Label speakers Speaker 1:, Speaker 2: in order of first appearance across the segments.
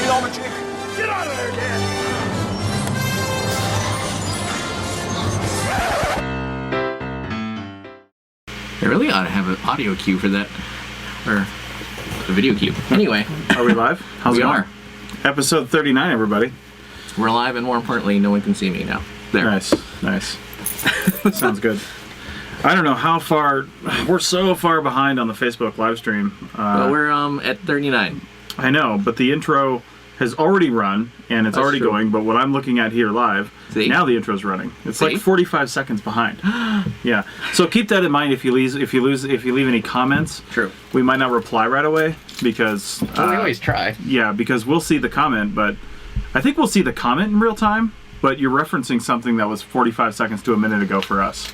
Speaker 1: me all my chicken. Get out of there, Dan.
Speaker 2: They really ought to have an audio cue for that, or a video cue. Anyway,
Speaker 3: Are we live? How's
Speaker 2: we
Speaker 3: it going?
Speaker 2: are.
Speaker 3: Episode 39, everybody.
Speaker 2: We're live, and more importantly, no one can see me now. There.
Speaker 3: Nice. Sounds good. I don't know how far, we're so far behind on the Facebook live stream.
Speaker 2: Well, we're at 39.
Speaker 3: I know, but the intro has already run, and it's
Speaker 2: That's
Speaker 3: already
Speaker 2: true.
Speaker 3: going, but what I'm looking at here live,
Speaker 2: See?
Speaker 3: now the intro's running. It's
Speaker 2: See?
Speaker 3: like 45 seconds behind. Yeah. So keep that in mind if you leave any comments.
Speaker 2: True.
Speaker 3: We might not reply right away because
Speaker 2: Well, we always try.
Speaker 3: yeah, because we'll see the comment, but I think we'll see the comment in real time, but you're referencing something that was 45 seconds to a minute ago for us.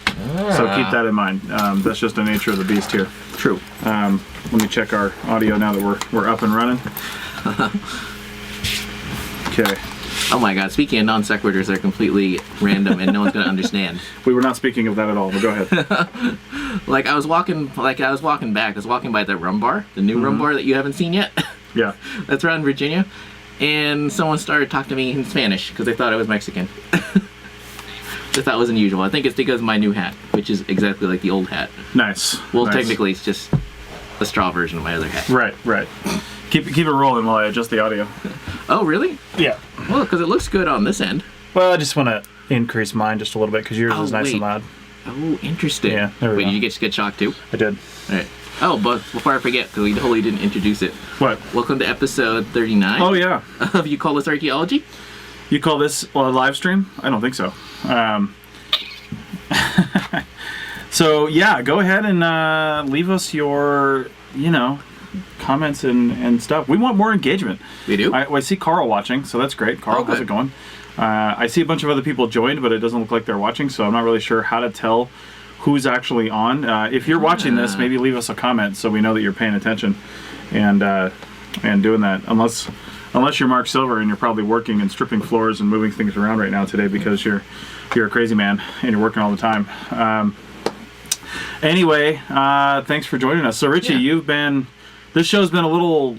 Speaker 3: So keep that in mind. That's just the nature of the beast here.
Speaker 2: True.
Speaker 3: Let me check our audio now that we're up and running. Okay.
Speaker 2: Oh my God! Speaking of non sequiturs, they're completely random, and no one's gonna understand.
Speaker 3: We were not speaking of that at all, but go ahead.
Speaker 2: Like I was walking back. I was walking by that rum bar, the new rum bar that you haven't seen yet.
Speaker 3: Yeah.
Speaker 2: That's around Virginia, and someone started talking to me in Spanish because they thought I was Mexican. Which I thought was unusual. I think it's because of my new hat, which is exactly like the old hat.
Speaker 3: Nice.
Speaker 2: Well,
Speaker 3: nice.
Speaker 2: technically, it's just a straw version of my other hat.
Speaker 3: Right. Keep it rolling while I adjust the audio.
Speaker 2: Oh, really?
Speaker 3: Yeah.
Speaker 2: Well, because it looks good on this end.
Speaker 3: Well, I just want to increase mine just a little bit because yours is nice and loud.
Speaker 2: Oh, interesting.
Speaker 3: Yeah, there we
Speaker 2: Wait,
Speaker 3: go.
Speaker 2: did you get shocked too?
Speaker 3: I did.
Speaker 2: All right. Oh, but before I forget, because we totally didn't introduce it.
Speaker 3: What?
Speaker 2: Welcome to episode 39.
Speaker 3: Oh, yeah.
Speaker 2: Of You Call This Archaeology?
Speaker 3: You call this a live stream? I don't think so. So, yeah, go ahead and leave us your, comments and stuff. We want more engagement.
Speaker 2: We do?
Speaker 3: I see Carl watching, so that's great. Carl,
Speaker 2: Oh,
Speaker 3: how's
Speaker 2: good.
Speaker 3: it going? I see a bunch of other people joined, but it doesn't look like they're watching, so I'm not really sure how to tell who's actually on. If you're watching this, maybe leave us a comment so we know that you're paying attention and doing that. Unless you're Mark Silver and you're probably working and stripping floors and moving things around right now today because you're a crazy man and you're working all the time. Anyway, thanks for joining us. So Richie,
Speaker 2: Yeah.
Speaker 3: this show's been a little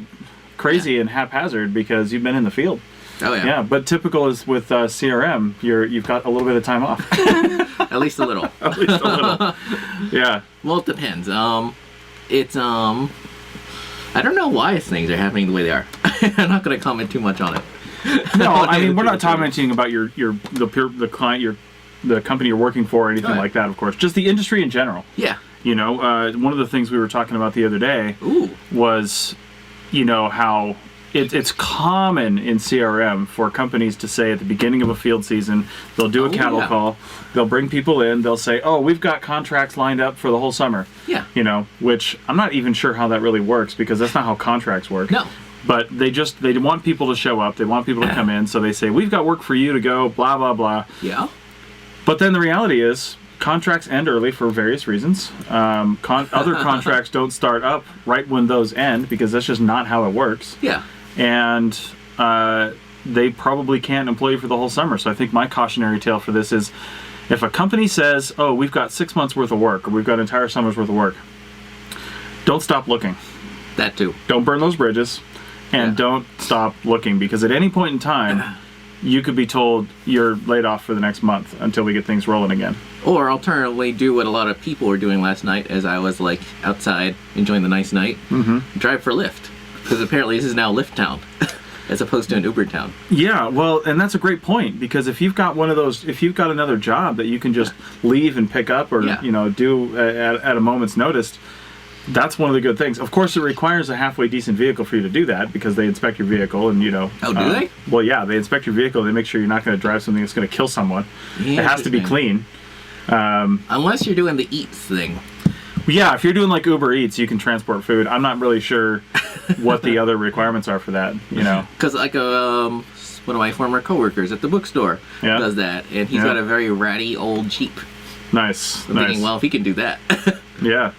Speaker 3: crazy and haphazard because you've been in the field.
Speaker 2: Oh, yeah.
Speaker 3: Yeah, but typical is with CRM, you've got a little bit of time off.
Speaker 2: At least a little.
Speaker 3: At least a little. Yeah.
Speaker 2: Well, it depends. It's, I don't know why things are happening the way they are. I'm not going to comment too much on it.
Speaker 3: No, I mean we're not commenting about the client, the company you're working for or anything
Speaker 2: Right.
Speaker 3: like that. Of course, just the industry in general.
Speaker 2: Yeah.
Speaker 3: One of the things we were talking about the other day
Speaker 2: Ooh.
Speaker 3: was, how it's common in CRM for companies to say at the beginning of a field season, they'll do a cattle
Speaker 2: yeah.
Speaker 3: call, they'll bring people in, they'll say, oh, we've got contracts lined up for the whole summer.
Speaker 2: Yeah.
Speaker 3: Which I'm not even sure how that really works because that's not how contracts work.
Speaker 2: No.
Speaker 3: But they want people to show up, they want people to come in, so they say, we've got work for you to go, blah, blah, blah.
Speaker 2: Yeah.
Speaker 3: But then the reality is, contracts end early for various reasons. Other contracts don't start up right when those end because that's just not how it works.
Speaker 2: Yeah.
Speaker 3: And they probably can't employ you for the whole summer. So I think my cautionary tale for this is, if a company says, oh, we've got 6 months worth of work, or we've got an entire summer's worth of work, don't stop looking.
Speaker 2: That too.
Speaker 3: Don't burn those bridges, and don't stop looking, because at any point in time, you could be told you're laid off for the next month until we get things rolling again.
Speaker 2: Or alternatively, do what a lot of people were doing last night as I was like outside enjoying the nice night. Mm-hmm. Drive for Lyft. Because apparently this is now Lyft town as opposed to an Uber town.
Speaker 3: Yeah, well, and that's a great point, because if you've got if you've got another job that you can just leave and pick up or, do at a moment's notice, that's one of the good things. Of course, it requires a halfway decent vehicle for you to do that, because they inspect your vehicle and,
Speaker 2: Oh, do they?
Speaker 3: Well, yeah, they inspect your vehicle. They make sure you're not going to drive something that's going to kill someone. It has to be clean.
Speaker 2: Unless you're doing the eats thing.
Speaker 3: Yeah, if you're doing like Uber Eats, you can transport food. I'm not really sure what the other requirements are for that,
Speaker 2: Because like one of my former coworkers at the bookstore does that, and he's got a very ratty old Jeep.
Speaker 3: Nice.
Speaker 2: I'm thinking, well, if he can do that.
Speaker 3: Yeah.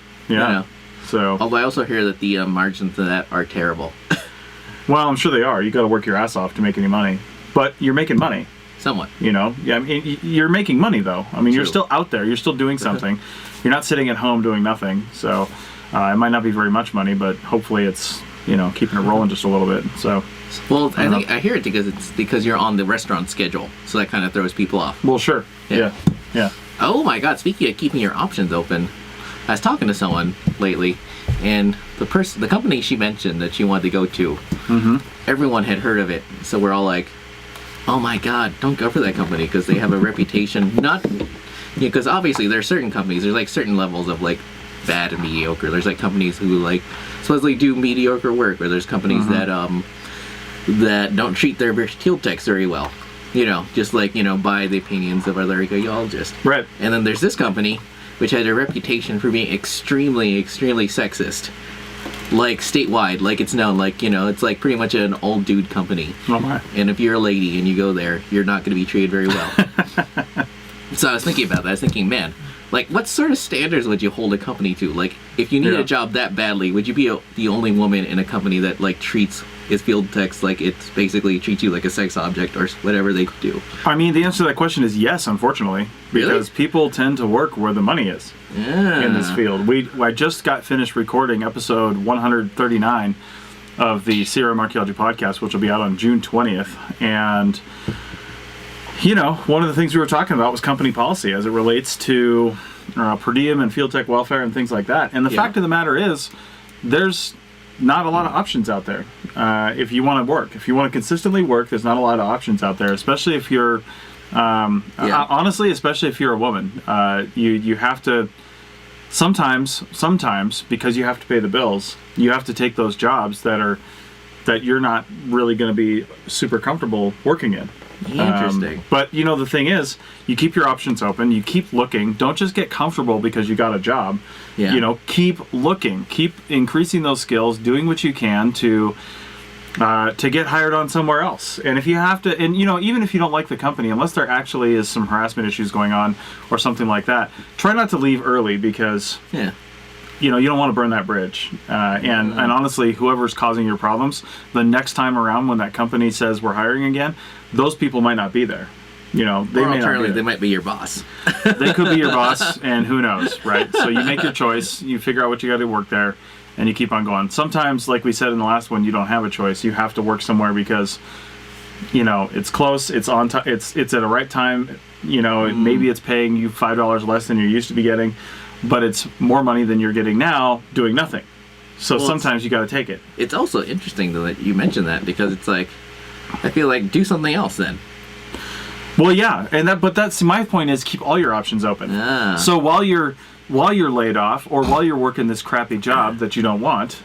Speaker 3: So.
Speaker 2: Although I also hear that the margins of that are terrible.
Speaker 3: Well, I'm sure they are. You got to work your ass off to make any money, but you're making money.
Speaker 2: Somewhat.
Speaker 3: Yeah, I mean, you're making money though. I mean, You're still out there. You're still doing something. You're not sitting at home doing nothing. So it might not be very much money, but hopefully it's keeping it rolling just a little bit. So,
Speaker 2: Well, I hear it because you're on the restaurant schedule, so that kind of throws people off.
Speaker 3: well, sure,
Speaker 2: Yeah.
Speaker 3: yeah.
Speaker 2: Oh my God! Speaking of keeping your options open, I was talking to someone lately, and the company she mentioned that she wanted to go to, everyone had heard of it, so we're all like, "Oh my God, don't go for that company because they have a reputation." Not because obviously there are certain companies. There's like certain levels of like bad and mediocre. There's like companies who like supposedly do mediocre work, or there's companies that don't treat their field techs very well. Just like, by the opinions of other archaeologists.
Speaker 3: Right.
Speaker 2: And then there's this company, which had a reputation for being extremely, extremely sexist. Like, statewide, like it's known, like, it's like pretty much an old dude company.
Speaker 3: Oh my.
Speaker 2: And if you're a lady and you go there, you're not going to be treated very well. So I was thinking about that. I was thinking, man, like, what sort of standards would you hold a company to? Like, if you need a job that badly, would you be the only woman in a company that, like, treats its field techs like it's basically treats you like a sex object or whatever they do?
Speaker 3: I mean, the answer to that question is yes, unfortunately, because people tend to work where the money is in this field. I just got finished recording episode 139 of the CRM Archaeology podcast, which will be out on June 20th, and one of the things we were talking about was company policy as it relates to per diem and field tech welfare and things like that. And the fact of the matter is, there's not a lot of options out there if you want to work. If you want to consistently work, there's not a lot of options out there, especially if you're, honestly, especially if you're a woman. You have to, sometimes, because you have to pay the bills, you have to take those jobs that you're not really going to be super comfortable working in.
Speaker 2: Interesting.
Speaker 3: But the thing is, you keep your options open. You keep looking. Don't just get comfortable because you got a job.
Speaker 2: Yeah.
Speaker 3: Keep looking. Keep increasing those skills. Doing what you can to get hired on somewhere else. And if you have to, and even if you don't like the company, unless there actually is some harassment issues going on or something like that, try not to leave early because you don't want to burn that bridge. And honestly, whoever's causing your problems, the next time around when that company says we're hiring again, those people might not be there. They may not be there.
Speaker 2: They might be your boss.
Speaker 3: They could be your boss, and who knows, right? So you make your choice, you figure out what you got to work there, and you keep on going. Sometimes, like we said in the last one, you don't have a choice. You have to work somewhere because, it's close, it's on time, it's at a right time. Maybe it's paying you $5 less than you're used to be getting, but it's more money than you're getting now doing nothing. So sometimes you got to take it. It's
Speaker 2: also interesting though that you mentioned that, because it's like, I feel like do something else then.
Speaker 3: Well, yeah, but that's my point is keep all your options open. So while you're laid off or while you're working this crappy job that you don't want,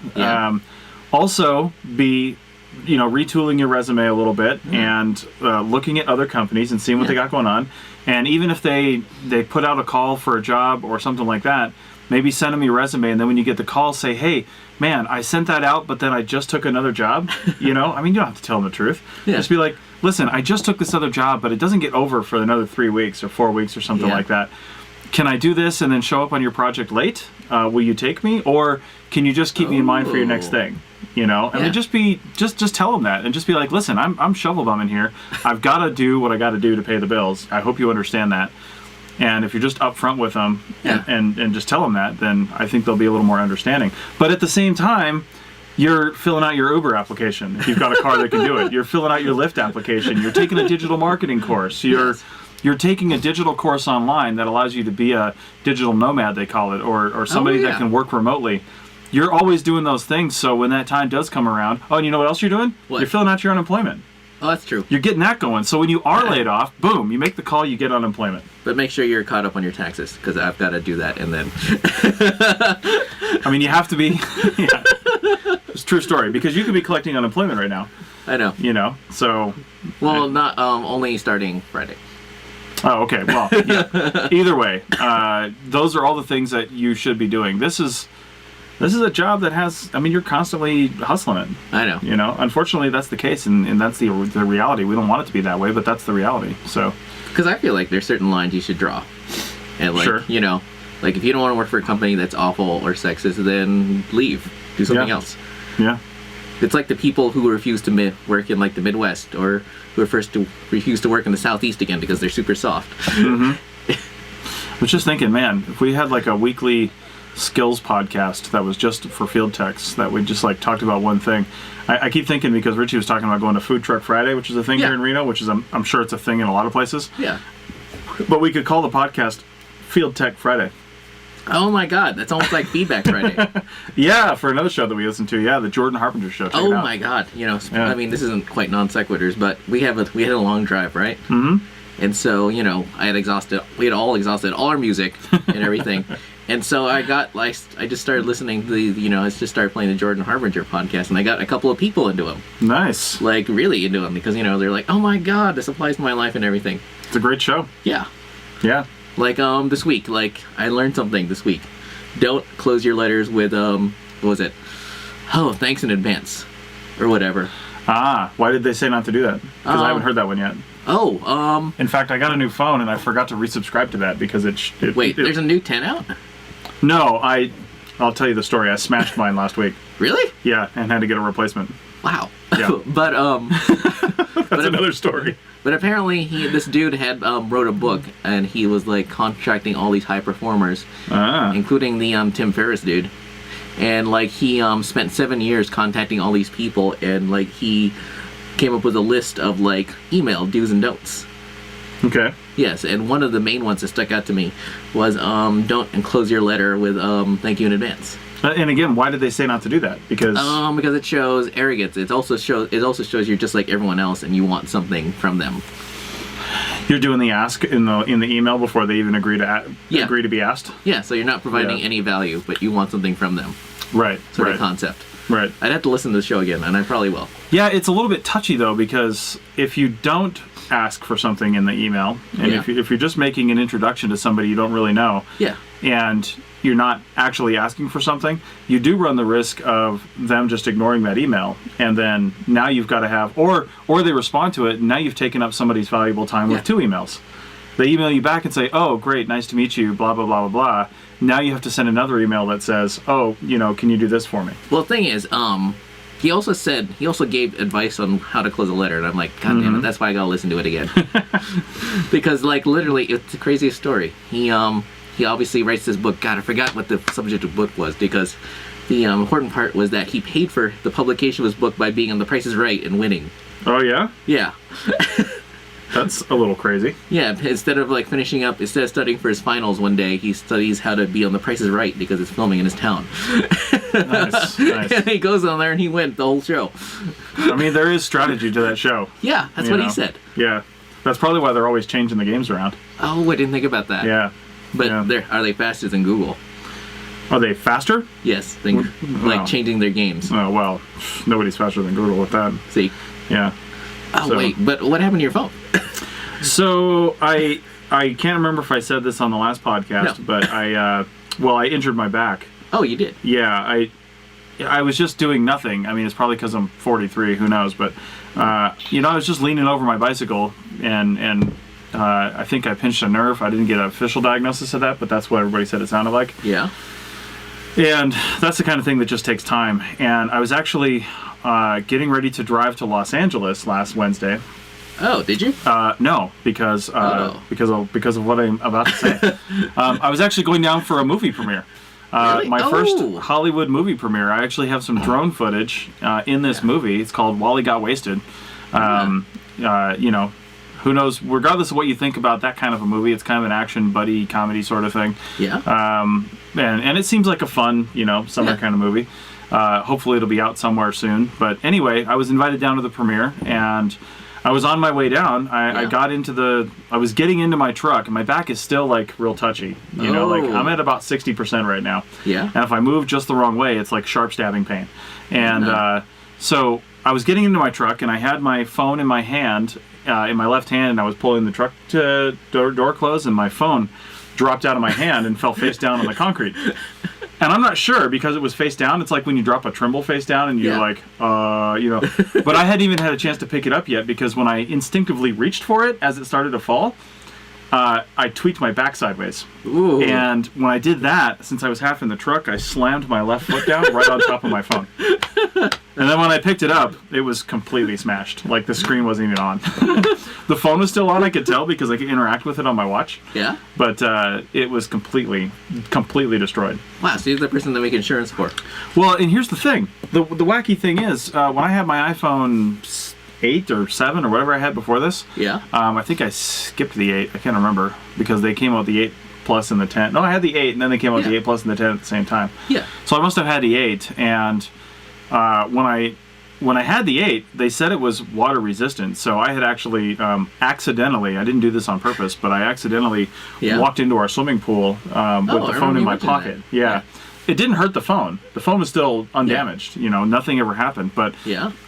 Speaker 3: also be retooling your resume a little bit and looking at other companies and seeing what they got going on. And even if they put out a call for a job or something like that, maybe send them your resume, and then when you get the call, say, hey, man, I sent that out, but then I just took another job. You don't have to tell them the truth. Just be like, listen, I just took this other job, but it doesn't get over for another 3 weeks or 4 weeks or something like that. Can I do this and then show up on your project late? Will you take me? Or can you just keep me in mind for your next thing? I mean, just tell them that and just be like, listen, I'm shovel bumming here. I've got to do what I got to do to pay the bills. I hope you understand that. And if you're just upfront with them and just tell them that, then I think they'll be a little more understanding. But at the same time, you're filling out your Uber application if you've got a car that can do it. You're filling out your Lyft application. You're taking a digital marketing course. You're taking a digital course online that allows you to be a digital nomad, they call it, or somebody that can work remotely. You're always doing those things, so when that time does come around, and you know what else you're doing?
Speaker 2: What?
Speaker 3: You're filling out your unemployment.
Speaker 2: Oh, that's true.
Speaker 3: You're getting that going. So when you are laid off, boom, you make the call, you get unemployment.
Speaker 2: But make sure you're caught up on your taxes, because I've got to do that, and then...
Speaker 3: I mean, you have to be... Yeah. It's a true story, because you could be collecting unemployment right now.
Speaker 2: I know.
Speaker 3: So...
Speaker 2: Well, not only starting Friday.
Speaker 3: Oh, okay. Well, yeah. Either way, those are all the things that you should be doing. This is a job that has, you're constantly hustling it.
Speaker 2: I know.
Speaker 3: Unfortunately, that's the case, and that's the reality. We don't want it to be that way, but that's the reality. So,
Speaker 2: because I feel like there's certain lines you should draw, and like like if you don't want to work for a company that's awful or sexist, then leave, do something else. Yeah. It's like the people who refuse to work in like the Midwest, or who refuse to work in the Southeast again because they're super soft.
Speaker 3: I was just thinking, man, if we had like a weekly skills podcast that was just for field techs that we just like talked about one thing. I keep thinking because Richie was talking about going to Food Truck Friday, which is a thing here in Reno, which is I'm sure it's a thing in a lot of places.
Speaker 2: Yeah.
Speaker 3: But we could call the podcast Field Tech Friday.
Speaker 2: Oh my God, that's almost like Feedback Friday.
Speaker 3: Yeah, for another show that we listen to. Yeah, the Jordan Harbinger show. Check it out.
Speaker 2: My God, I mean, this isn't quite non sequiturs, but we had a long drive, right? Mm-hmm. And so we had all exhausted all our music and everything. And so I just started listening to I just started playing the Jordan Harbinger podcast, and I got a couple of people into them. Nice. Like really into them because they're like, oh my God, this applies to my life and everything.
Speaker 3: It's a great show.
Speaker 2: Yeah.
Speaker 3: Yeah.
Speaker 2: Like this week, like I learned something this week. Don't close your letters with what was it? Oh, thanks in advance, or whatever.
Speaker 3: Why did they say not to do that? Because I haven't heard that one yet.
Speaker 2: In
Speaker 3: fact, I got a new phone and I forgot to resubscribe to that because
Speaker 2: there's a new 10 out?
Speaker 3: No, I'll tell you the story. I smashed mine last week.
Speaker 2: Really?
Speaker 3: Yeah, and had to get a replacement.
Speaker 2: Wow.
Speaker 3: Yeah.
Speaker 2: But
Speaker 3: that's another story.
Speaker 2: But apparently this dude had wrote a book and he was like contracting all these high performers, including the Tim Ferriss dude. And like he spent 7 years contacting all these people, and like he came up with a list of like email do's and don'ts.
Speaker 3: Okay.
Speaker 2: Yes, and one of the main ones that stuck out to me was don't enclose your letter with thank you in advance.
Speaker 3: And again, why did they say not to do that? Because
Speaker 2: it shows arrogance. It also shows you're just like everyone else and you want something from them.
Speaker 3: You're doing the ask in the email before they even agree to be asked.
Speaker 2: Yeah, so you're not providing any value, but you want something from them.
Speaker 3: Right.
Speaker 2: Sort of concept.
Speaker 3: Right.
Speaker 2: I'd have to listen to the show again, and I probably will.
Speaker 3: Yeah, it's a little bit touchy though, because if you don't ask for something in the email, and if you're just making an introduction to somebody you don't really know, and you're not actually asking for something, you do run the risk of them just ignoring that email, and then now you've got to have, or they respond to it, and now you've taken up somebody's valuable time with 2 emails. They email you back and say, oh, great, nice to meet you, blah, blah, blah, blah, blah. Now you have to send another email that says, oh, can you do this for me?
Speaker 2: Well, the thing is, he also gave advice on how to close a letter, and I'm like, God damn it, that's why I gotta listen to it again. Because, like, literally, it's the craziest story. He obviously writes this book. God, I forgot what the subject of the book was, because the important part was that he paid for the publication of his book by being on The Price is Right and winning.
Speaker 3: Oh, yeah?
Speaker 2: Yeah.
Speaker 3: That's a little crazy.
Speaker 2: Yeah, instead of studying for his finals one day, he studies how to be on The Price is Right because it's filming in his town.
Speaker 3: Nice.
Speaker 2: And he goes on there and he wins the whole show.
Speaker 3: I mean, there is strategy to that show.
Speaker 2: Yeah, that's what he said.
Speaker 3: Yeah. That's probably why they're always changing the games around.
Speaker 2: Oh, I didn't think about that.
Speaker 3: Yeah.
Speaker 2: But are they faster than Google?
Speaker 3: Are they faster?
Speaker 2: Yes, changing their games.
Speaker 3: Oh, well, nobody's faster than Google with that.
Speaker 2: See?
Speaker 3: Yeah.
Speaker 2: Oh, wait, but what happened to your phone?
Speaker 3: So, I can't remember if I said this on the last podcast, but I injured my back.
Speaker 2: Oh, you did?
Speaker 3: Yeah, I was just doing nothing. I mean, it's probably because I'm 43, who knows, but, I was just leaning over my bicycle, and I think I pinched a nerve. I didn't get an official diagnosis of that, but that's what everybody said it sounded like.
Speaker 2: Yeah.
Speaker 3: And that's the kind of thing that just takes time. And I was actually getting ready to drive to Los Angeles last Wednesday.
Speaker 2: Oh, did you?
Speaker 3: No, because of what I'm about to say. I was actually going down for a movie premiere.
Speaker 2: Really?
Speaker 3: My first Hollywood movie premiere. I actually have some drone footage in this movie. It's called Wally Got Wasted. Who knows? Regardless of what you think about that kind of a movie, it's kind of an action buddy comedy sort of thing.
Speaker 2: Yeah.
Speaker 3: And it seems like a fun, summer kind of movie. Hopefully it'll be out somewhere soon. But anyway, I was invited down to the premiere, and I was on my way down. I was getting into my truck, and my back is still like real touchy. I'm at about 60% right now.
Speaker 2: Yeah.
Speaker 3: And if I move just the wrong way, it's like sharp stabbing pain. And so I was getting into my truck, and I had my phone in my hand, in my left hand, and I was pulling the truck door closed, and my phone dropped out of my hand and fell face down on the concrete. And I'm not sure, because it was face down. It's like when you drop a Trimble face down and you're like, But I hadn't even had a chance to pick it up yet, because when I instinctively reached for it as it started to fall, I tweaked my back sideways.
Speaker 2: Ooh.
Speaker 3: And when I did that, since I was half in the truck, I slammed my left foot down right on top of my phone. And then when I picked it up, it was completely smashed. Like the screen wasn't even on. The phone was still on, I could tell, because I could interact with it on my watch.
Speaker 2: Yeah?
Speaker 3: But it was completely destroyed.
Speaker 2: Wow, so you're the person that make insurance for.
Speaker 3: Well, and here's the thing. The wacky thing is, when I had my iPhone 8 or 7 or whatever I had before this,
Speaker 2: Yeah?
Speaker 3: I think I skipped the 8. I can't remember, because they came out with the 8 Plus and the 10. No, I had the 8, and then they came out with the 8 Plus and the 10 at the same time.
Speaker 2: Yeah.
Speaker 3: So I must have had the 8, and when I had the 8, they said it was water resistant. So I had actually accidentally, I didn't do this on purpose, but I accidentally walked into our swimming pool with the phone in my pocket. Yeah. It didn't hurt the phone. The phone was still undamaged. You know, nothing ever happened. But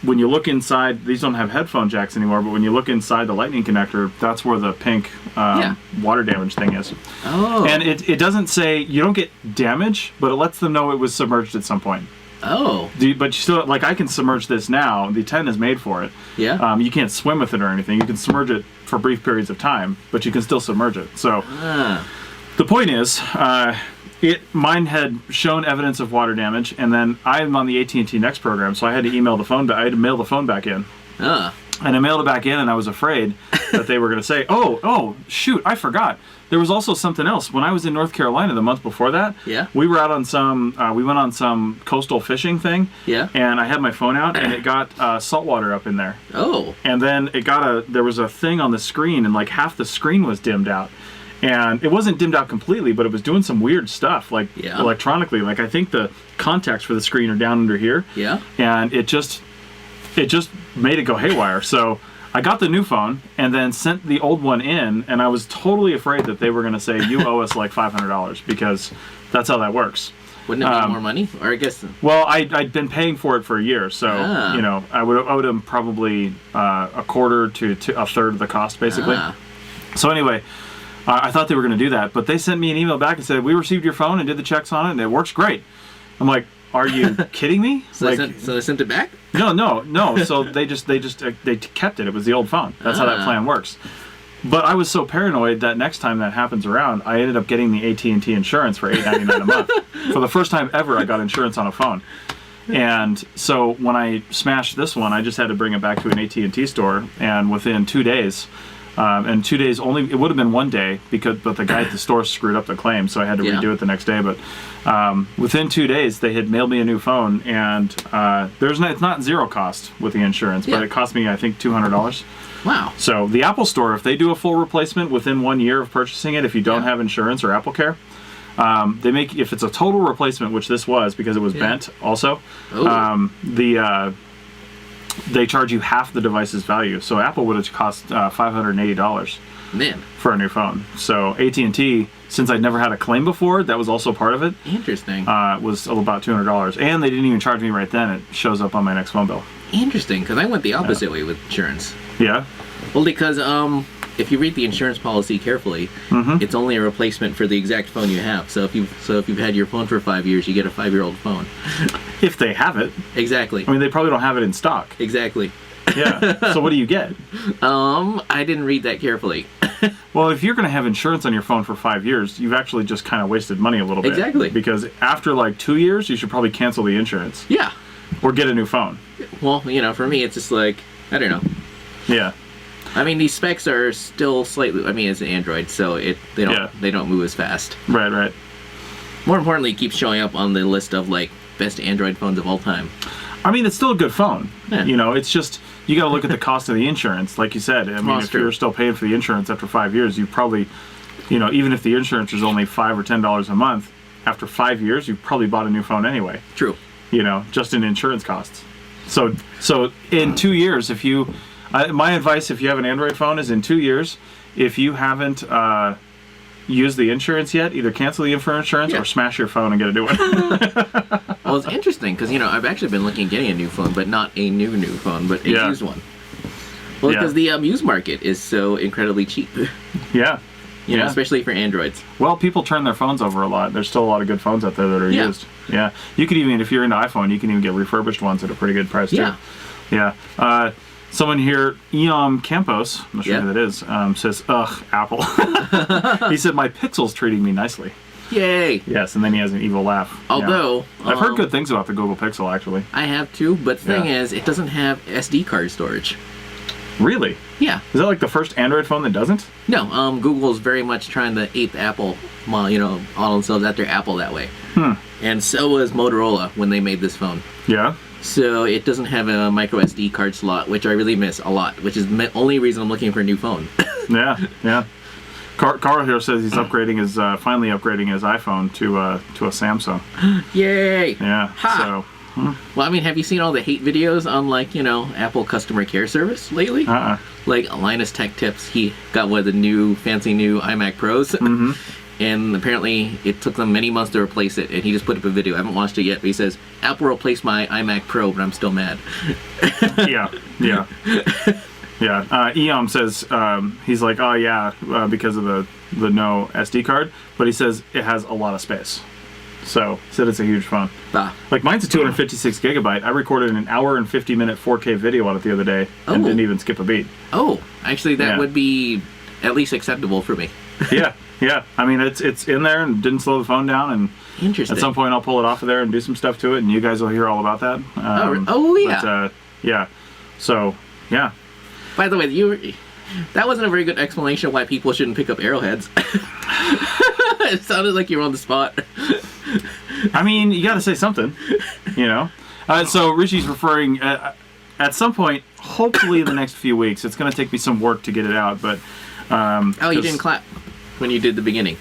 Speaker 3: when you look inside, these don't have headphone jacks anymore, but when you look inside the lightning connector, that's where the pink water damage thing is.
Speaker 2: Oh.
Speaker 3: And it doesn't say, you don't get damage, but it lets them know it was submerged at some point.
Speaker 2: Oh.
Speaker 3: But you still, like, I can submerge this now. The 10 is made for it.
Speaker 2: Yeah.
Speaker 3: You can't swim with it or anything. You can submerge it for brief periods of time, but you can still submerge it. So the point is, mine had shown evidence of water damage, and then I'm on the AT&T Next program, so I had to email the phone. I had to mail the phone back in. And I mailed it back in, and I was afraid that they were going to say, oh, shoot, I forgot. There was also something else. When I was in North Carolina the month before that, we were out on we went on some coastal fishing thing, and I had my phone out, and it got salt water up in there.
Speaker 2: Oh.
Speaker 3: And then there was a thing on the screen, and like half the screen was dimmed out. And it wasn't dimmed out completely, but it was doing some weird stuff, like electronically. Like, I think the contacts for the screen are down under here.
Speaker 2: Yeah.
Speaker 3: And it just made it go haywire. So I got the new phone and then sent the old one in, and I was totally afraid that they were going to say, you owe us like $500, because that's how that works.
Speaker 2: Wouldn't it be more money? Or I guess...
Speaker 3: Well, I'd been paying for it for a year, so, you know, I would have owed them probably a quarter to a third of the cost, basically. So anyway... I thought they were going to do that, but they sent me an email back and said, we received your phone and did the checks on it, and it works great. I'm like, are you kidding me?
Speaker 2: So they sent it back?
Speaker 3: No. So they kept it. It was the old phone. That's how that plan works. But I was so paranoid that next time that happens around, I ended up getting the AT&T insurance for $8.99 a month. For the first time ever, I got insurance on a phone. And so when I smashed this one, I just had to bring it back to an AT&T store, and within 2 days... and 2 days only, it would have been 1 day, but the guy at the store screwed up the claim, so I had to redo it the next day. But within 2 days, they had mailed me a new phone, and it's not zero cost with the insurance, but it cost me, I think, $200.
Speaker 2: Wow.
Speaker 3: So the Apple Store, if they do a full replacement within 1 year of purchasing it, if you don't have insurance or Apple Care, they make, if it's a total replacement, which this was because it was bent also, they charge you half the device's value. So Apple would have cost $580 for a new phone. So AT&T, since I'd never had a claim before, that was also part of it.
Speaker 2: Interesting.
Speaker 3: Was about $200. And they didn't even charge me right then. It shows up on my next phone bill.
Speaker 2: Interesting, because I went the opposite way with insurance.
Speaker 3: Yeah?
Speaker 2: Well, because if you read the insurance policy carefully, it's only a replacement for the exact phone you have. So if you've had your phone for 5 years, you get a 5-year-old phone.
Speaker 3: If they have it.
Speaker 2: Exactly.
Speaker 3: I mean, they probably don't have it in stock.
Speaker 2: Exactly.
Speaker 3: Yeah. So what do you get?
Speaker 2: I didn't read that carefully.
Speaker 3: Well, if you're going to have insurance on your phone for 5 years, you've actually just kind of wasted money a little bit.
Speaker 2: Exactly.
Speaker 3: Because after like 2 years, you should probably cancel the insurance.
Speaker 2: Yeah.
Speaker 3: Or get a new phone.
Speaker 2: Well, you know, for me, it's just like, I don't know.
Speaker 3: Yeah.
Speaker 2: I mean, these specs are still slightly. I mean, it's an Android, so they don't move as fast.
Speaker 3: Right.
Speaker 2: More importantly, it keeps showing up on the list of like best Android phones of all time.
Speaker 3: I mean, it's still a good phone.
Speaker 2: Yeah.
Speaker 3: You know, it's just you got to look at the cost of the insurance, like you said. I mean, if you're still paying for the insurance after 5 years, you probably, you know, even if the insurance is only $5 or $10 a month, after 5 years, you've probably bought a new phone anyway.
Speaker 2: True.
Speaker 3: You know, just in insurance costs. So in 2 years, if you my advice, if you have an Android phone, is in 2 years, if you haven't used the insurance yet, either cancel the insurance or smash your phone and get a new one.
Speaker 2: Well, it's interesting because, you know, I've actually been looking at getting a new phone, but not a new phone, but a used one. Well, because the used market is so incredibly cheap.
Speaker 3: Yeah.
Speaker 2: You know, especially for Androids.
Speaker 3: Well, people turn their phones over a lot. There's still a lot of good phones out there that are used. Yeah. You could even, if you're into iPhone, you can even get refurbished ones at a pretty good price, too. Yeah. Someone here, Eom Campos, I'm not sure who that is, says, ugh, Apple. He said, my Pixel's treating me nicely.
Speaker 2: Yay!
Speaker 3: Yes, and then he has an evil laugh.
Speaker 2: Although
Speaker 3: I've heard good things about the Google Pixel, actually.
Speaker 2: I have too, but the thing is, it doesn't have SD card storage.
Speaker 3: Really?
Speaker 2: Yeah.
Speaker 3: Is that like the first Android phone that doesn't?
Speaker 2: No, Google's very much trying to ape Apple, model themselves after Apple that way. And so was Motorola when they made this phone.
Speaker 3: Yeah.
Speaker 2: So it doesn't have a micro SD card slot, which I really miss a lot, which is the only reason I'm looking for a new phone.
Speaker 3: Yeah. Carl here says he's finally upgrading his iPhone to a Samsung.
Speaker 2: Yay!
Speaker 3: Yeah.
Speaker 2: Ha!
Speaker 3: So.
Speaker 2: Well, I mean, have you seen all the hate videos on, like, Apple customer care service lately? Like, Linus Tech Tips, he got one of the fancy new iMac Pros. And apparently it took them many months to replace it, and he just put up a video. I haven't watched it yet, but he says, Apple replaced my iMac Pro, but I'm still mad.
Speaker 3: Yeah. Eom says, he's like, oh yeah, because of the no SD card, but he says it has a lot of space. So, he said it's a huge phone. Like, mine's a 256 gigabyte. I recorded an hour and 50-minute 4K video on it the other day and didn't even skip a beat.
Speaker 2: Oh, actually, that would be at least acceptable for me.
Speaker 3: Yeah. I mean, it's in there and didn't slow the phone down. And
Speaker 2: interesting.
Speaker 3: At some point, I'll pull it off of there and do some stuff to it, and you guys will hear all about that.
Speaker 2: Yeah.
Speaker 3: Yeah. So, yeah.
Speaker 2: By the way, that wasn't a very good explanation of why people shouldn't pick up arrowheads. It sounded like you were on the spot.
Speaker 3: I mean, you got to say something, So Richie's referring at some point, hopefully in the next few weeks. It's going to take me some work to get it out, but
Speaker 2: you didn't clap when you did the beginning.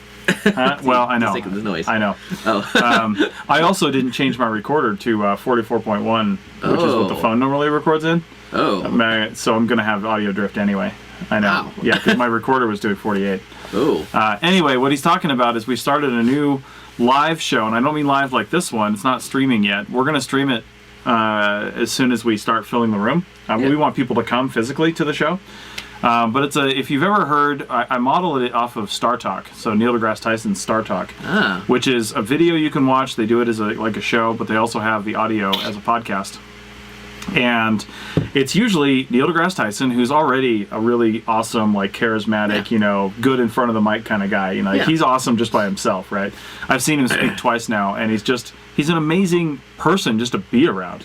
Speaker 3: Well, I know.
Speaker 2: The noise.
Speaker 3: I know.
Speaker 2: Oh.
Speaker 3: I also didn't change my recorder to 44.1, which is what the phone normally records in.
Speaker 2: Oh.
Speaker 3: So I'm going to have audio drift anyway. I know.
Speaker 2: Wow.
Speaker 3: Yeah, because my recorder was doing 48.
Speaker 2: Oh.
Speaker 3: Anyway, what he's talking about is we started a new live show, and I don't mean live like this one. It's not streaming yet. We're going to stream it as soon as we start filling the room. We want people to come physically to the show. But if you've ever heard, I modeled it off of Star Talk, so Neil deGrasse Tyson's Star Talk, which is a video you can watch. They do it as like a show, but they also have the audio as a podcast. And it's usually Neil deGrasse Tyson, who's already a really awesome, like, charismatic, good in front of the mic kind of guy. He's awesome just by himself, right? I've seen him speak twice now, and he's an amazing person just to be around,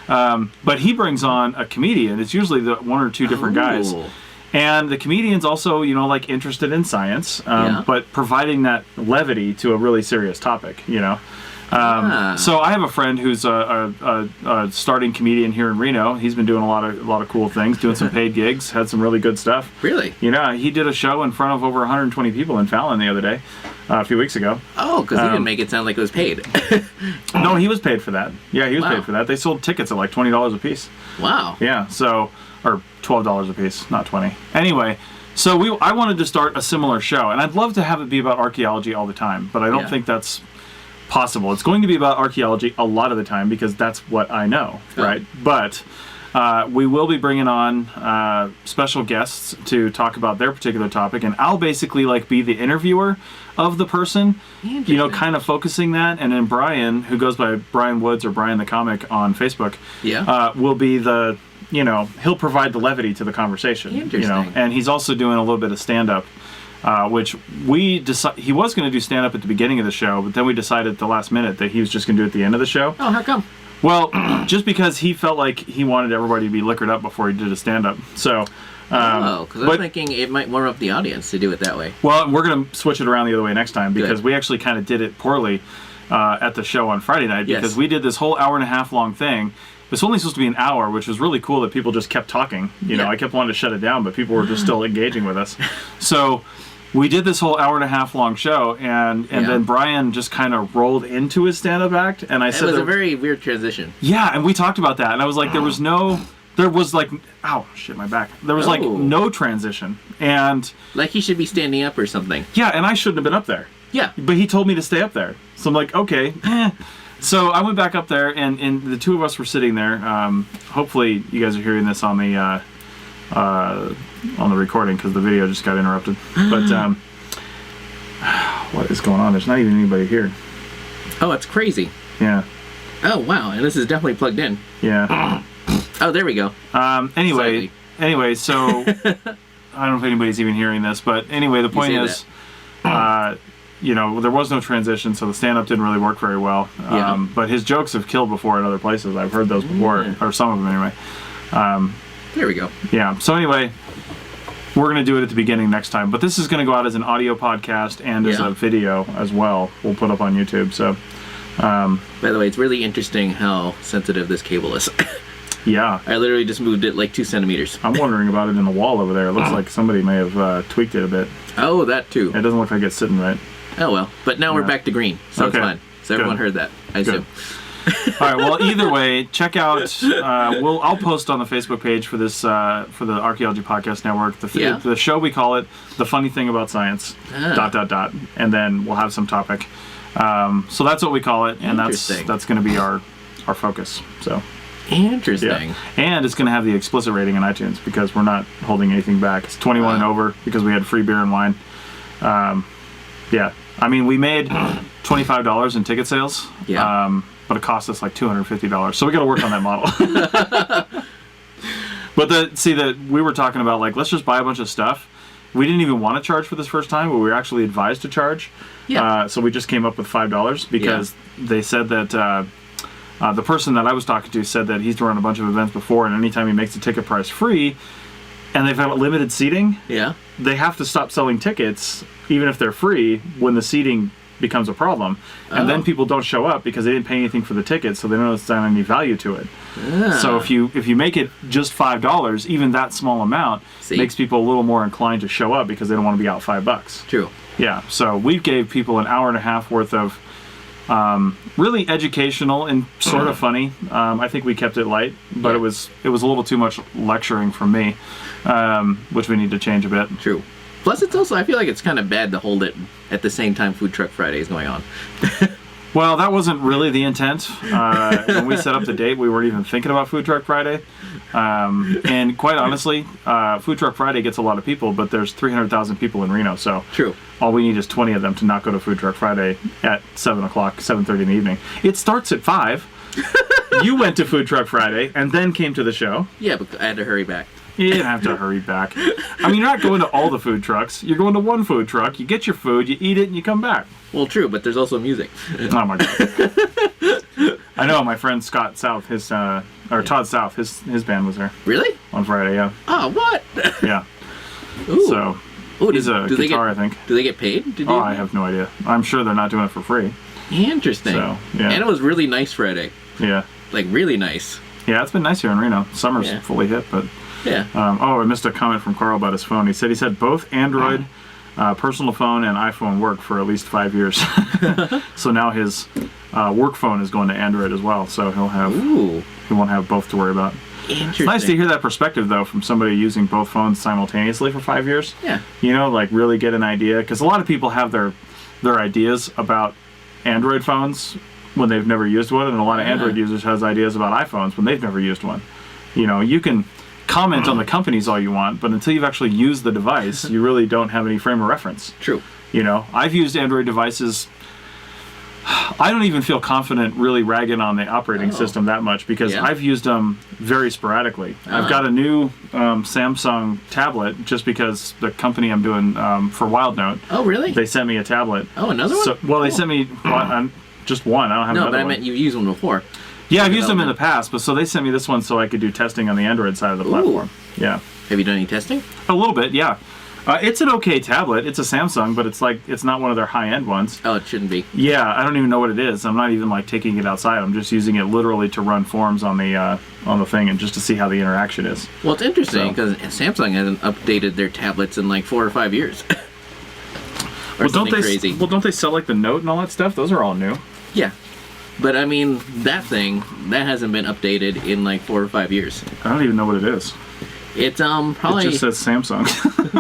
Speaker 3: But he brings on a comedian. It's usually the one or two different guys. And the comedian's also, like, interested in science, but providing that levity to a really serious topic, So I have a friend who's a starting comedian here in Reno. He's been doing a lot of cool things, doing some paid gigs, had some really good stuff.
Speaker 2: Really?
Speaker 3: He did a show in front of over 120 people in Fallon the other day, a few weeks ago.
Speaker 2: Oh, because he didn't make it sound like it was paid.
Speaker 3: No, he was paid for that. Yeah, he was paid for that. They sold tickets at like $20 a piece.
Speaker 2: Wow.
Speaker 3: Yeah, or $12 a piece, not 20. Anyway, so I wanted to start a similar show, and I'd love to have it be about archaeology all the time, but I don't think that's possible. It's going to be about archaeology a lot of the time because that's what I know, right? But we will be bringing on special guests to talk about their particular topic, and I'll basically be the interviewer of the person, kind of focusing that, and then Brian, who goes by Brian Woods or Brian the Comic on Facebook, will be the, he'll provide the levity to the conversation, and he's also doing a little bit of stand-up. Which he was going to do stand-up at the beginning of the show, but then we decided at the last minute that he was just going to do it at the end of the show.
Speaker 2: Oh, how come?
Speaker 3: Well, just because he felt like he wanted everybody to be liquored up before he did a stand-up. So,
Speaker 2: because I'm thinking it might warm up the audience to do it that way.
Speaker 3: Well, we're going to switch it around the other way next time because we actually kind of did it poorly at the show on Friday night because we did this whole hour and a half long thing. It's only supposed to be an hour, which was really cool that people just kept talking. I kept wanting to shut it down, but people were just still engaging with us. So we did this whole hour and a half long show, and then Brian just kind of rolled into his stand-up act, and I said
Speaker 2: it was a very weird transition.
Speaker 3: Yeah, and we talked about that, and I was like, there was ow, shit, my back. There was no transition, and
Speaker 2: like he should be standing up or something.
Speaker 3: Yeah, and I shouldn't have been up there.
Speaker 2: Yeah,
Speaker 3: but he told me to stay up there, so I'm like, okay. So I went back up there, and the two of us were sitting there. Hopefully, you guys are hearing this on the recording because the video just got interrupted. But what is going on? There's not even anybody here.
Speaker 2: Oh, it's crazy.
Speaker 3: Yeah.
Speaker 2: Oh wow, and this is definitely plugged in.
Speaker 3: Yeah.
Speaker 2: Oh, there we go.
Speaker 3: Anyway, so I don't know if anybody's even hearing this, but anyway, the point is, there was no transition, so the stand-up didn't really work very well.
Speaker 2: Yeah.
Speaker 3: But his jokes have killed before in other places. I've heard those before, or some of them anyway.
Speaker 2: There we go.
Speaker 3: Yeah. So anyway, we're going to do it at the beginning next time. But this is going to go out as an audio podcast and as a video as well. We'll put up on YouTube. So.
Speaker 2: By the way, it's really interesting how sensitive this cable is.
Speaker 3: Yeah.
Speaker 2: I literally just moved it like 2 centimeters.
Speaker 3: I'm wondering about it in the wall over there. It looks like somebody may have tweaked it a bit.
Speaker 2: Oh, that too.
Speaker 3: It doesn't look like it's sitting right.
Speaker 2: Oh well. But now we're back to green, so it's fine. So everyone heard that, I assume.
Speaker 3: All right. Well, either way, check out. I'll post on the Facebook page for this for the Archaeology Podcast Network. The show, we call it "The Funny Thing About Science." ... And then we'll have some topic. So that's what we call it, and that's going to be our focus. So.
Speaker 2: Interesting.
Speaker 3: Yeah. And it's going to have the explicit rating on iTunes because we're not holding anything back. It's 21 and over because we had free beer and wine. Yeah. I mean, we made $25 in ticket sales.
Speaker 2: Yeah.
Speaker 3: But it cost us like $250. So we got to work on that model. But we were talking about like, let's just buy a bunch of stuff. We didn't even want to charge for this first time, but we were actually advised to charge. Yeah. So we just came up with $5 because they said that the person that I was talking to said that he's run a bunch of events before, and anytime he makes the ticket price free, and they've got limited seating, they have to stop selling tickets, even if they're free, when the seating becomes a problem. And then people don't show up because they didn't pay anything for the ticket, so they don't assign any value to it. So if you make it just $5, even that small amount makes people a little more inclined to show up because they don't want to be out $5.
Speaker 2: True.
Speaker 3: Yeah, so we gave people an hour and a half worth of really educational and sort of funny. I think we kept it light, but it was a little too much lecturing from me, which we need to change a bit.
Speaker 2: True. Plus, it's also, I feel like it's kind of bad to hold it at the same time Food Truck Friday is going on.
Speaker 3: Well, that wasn't really the intent. When we set up the date, we weren't even thinking about Food Truck Friday. And quite honestly, Food Truck Friday gets a lot of people, but there's 300,000 people in Reno, so
Speaker 2: True.
Speaker 3: All we need is 20 of them to not go to Food Truck Friday at 7 o'clock, 7:30 in the evening. It starts at 5. You went to Food Truck Friday and then came to the show.
Speaker 2: Yeah, but I had to hurry back.
Speaker 3: You didn't have to hurry back. I mean, you're not going to all the food trucks. You're going to one food truck. You get your food, you eat it, and you come back.
Speaker 2: Well, true, but there's also music.
Speaker 3: Oh my god! I know my friend Scott South, Todd South, his band was there.
Speaker 2: Really?
Speaker 3: On Friday, yeah.
Speaker 2: Oh, what?
Speaker 3: Yeah.
Speaker 2: Ooh.
Speaker 3: So he's a guitar, I think.
Speaker 2: Do they get paid?
Speaker 3: I have no idea. I'm sure they're not doing it for free.
Speaker 2: Interesting.
Speaker 3: So yeah.
Speaker 2: And it was really nice Friday.
Speaker 3: Yeah.
Speaker 2: Like really nice.
Speaker 3: Yeah, it's been nice here in Reno. Summer's fully hit, but.
Speaker 2: Yeah.
Speaker 3: I missed a comment from Carl about his phone. He said both Android, personal phone, and iPhone work for at least 5 years. So now his work phone is going to Android as well. So he won't have both to worry about.
Speaker 2: Interesting.
Speaker 3: It's nice to hear that perspective though from somebody using both phones simultaneously for 5 years.
Speaker 2: Yeah.
Speaker 3: Like really get an idea, because a lot of people have their ideas about Android phones when they've never used one, and a lot of Android users has ideas about iPhones when they've never used one. You can comment on the companies all you want, but until you've actually used the device, you really don't have any frame of reference.
Speaker 2: True.
Speaker 3: I've used Android devices. I don't even feel confident really ragging on the operating system that much because I've used them very sporadically. I've got a new Samsung tablet just because the company I'm doing for WildNote.
Speaker 2: Oh, really?
Speaker 3: They sent me a tablet.
Speaker 2: Oh, another one?
Speaker 3: They sent me just one. I don't have another one. No,
Speaker 2: but I meant you've used one before.
Speaker 3: Yeah, I've used them in the past, but so they sent me this one so I could do testing on the Android side of the platform. Yeah.
Speaker 2: Have you done any testing?
Speaker 3: A little bit, yeah. It's an okay tablet. It's a Samsung, but it's not one of their high-end ones.
Speaker 2: Oh, it shouldn't be.
Speaker 3: Yeah, I don't even know what it is. I'm not even taking it outside. I'm just using it literally to run forms on the thing and just to see how the interaction is.
Speaker 2: Well, it's interesting because Samsung hasn't updated their tablets in 4 or 5 years.
Speaker 3: Don't they sell the Note and all that stuff? Those are all new.
Speaker 2: Yeah. But I mean, that hasn't been updated in 4 or 5 years.
Speaker 3: I don't even know what it is.
Speaker 2: It's probably.
Speaker 3: It just says Samsung.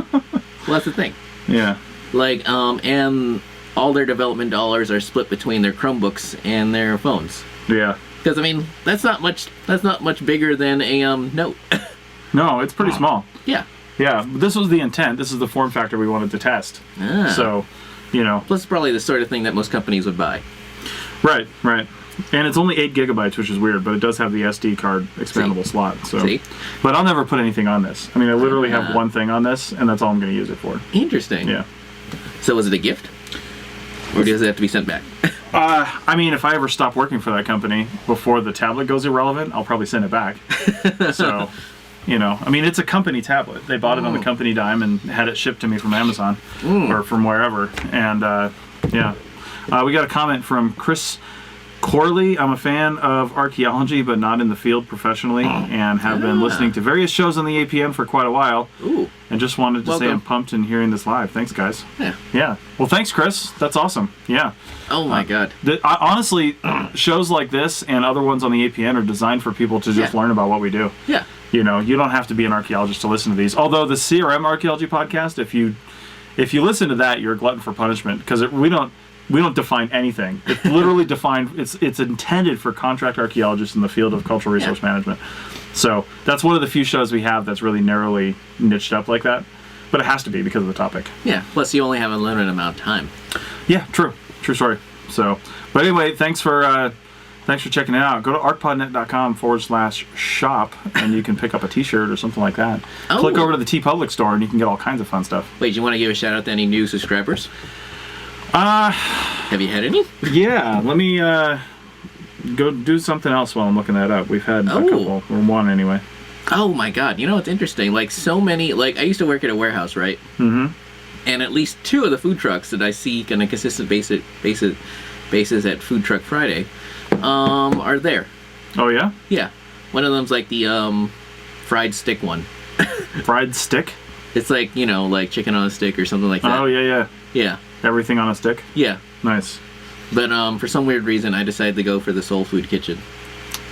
Speaker 2: Well, that's the thing.
Speaker 3: Yeah.
Speaker 2: And all their development dollars are split between their Chromebooks and their phones.
Speaker 3: Yeah.
Speaker 2: Because I mean, that's not much bigger than a Note.
Speaker 3: No, it's pretty small.
Speaker 2: Yeah.
Speaker 3: Yeah. This was the intent. This is the form factor we wanted to test. So,
Speaker 2: Plus, it's probably the sort of thing that most companies would buy.
Speaker 3: Right. And it's only 8 gigabytes, which is weird, but it does have the SD card expandable slot. So, but I'll never put anything on this. I mean, I literally have one thing on this, and that's all I'm going to use it for.
Speaker 2: Interesting.
Speaker 3: Yeah.
Speaker 2: So was it a gift? Or does it have to be sent back?
Speaker 3: I mean, if I ever stop working for that company before the tablet goes irrelevant, I'll probably send it back. So, I mean, it's a company tablet. They bought it on the company dime and had it shipped to me from Amazon or from wherever. And we got a comment from Chris Corley. I'm a fan of archaeology, but not in the field professionally, and have been listening to various shows on the APN for quite a while.
Speaker 2: Ooh.
Speaker 3: And just wanted to say I'm pumped in hearing this live. Thanks, guys. Yeah. Well, thanks, Chris. That's awesome. Yeah.
Speaker 2: Oh my God.
Speaker 3: Honestly, shows like this and other ones on the APN are designed for people to just learn about what we do.
Speaker 2: Yeah.
Speaker 3: You don't have to be an archaeologist to listen to these. Although the CRM Archaeology podcast, if you listen to that, you're a glutton for punishment, because we don't define anything. It's literally defined. It's intended for contract archaeologists in the field of cultural resource management. So that's one of the few shows we have that's really narrowly niched up like that. But it has to be because of the topic.
Speaker 2: Yeah. Plus, you only have a limited amount of time.
Speaker 3: Yeah. True story. So, but anyway, thanks for checking it out. Go to arcpodnet.com/shop and you can pick up a T-shirt or something like that.
Speaker 2: Oh.
Speaker 3: Click over to the TeePublic store and you can get all kinds of fun stuff.
Speaker 2: Wait, do you want to give a shout out to any new subscribers? Have you had any?
Speaker 3: Yeah, let me go do something else while I'm looking that up. We've had a couple, or one anyway.
Speaker 2: Oh my God! You know what's interesting? Like so many. Like I used to work at a warehouse, right? Mm-hmm. And at least 2 of the food trucks that I see on a consistent basis at Food Truck Friday, are there.
Speaker 3: Oh yeah?
Speaker 2: Yeah. One of them's like the fried stick one.
Speaker 3: Fried stick?
Speaker 2: It's like like chicken on a stick or something like that.
Speaker 3: Oh yeah.
Speaker 2: Yeah.
Speaker 3: Everything on a stick?
Speaker 2: Yeah.
Speaker 3: Nice.
Speaker 2: But for some weird reason, I decided to go for the Soul Food Kitchen.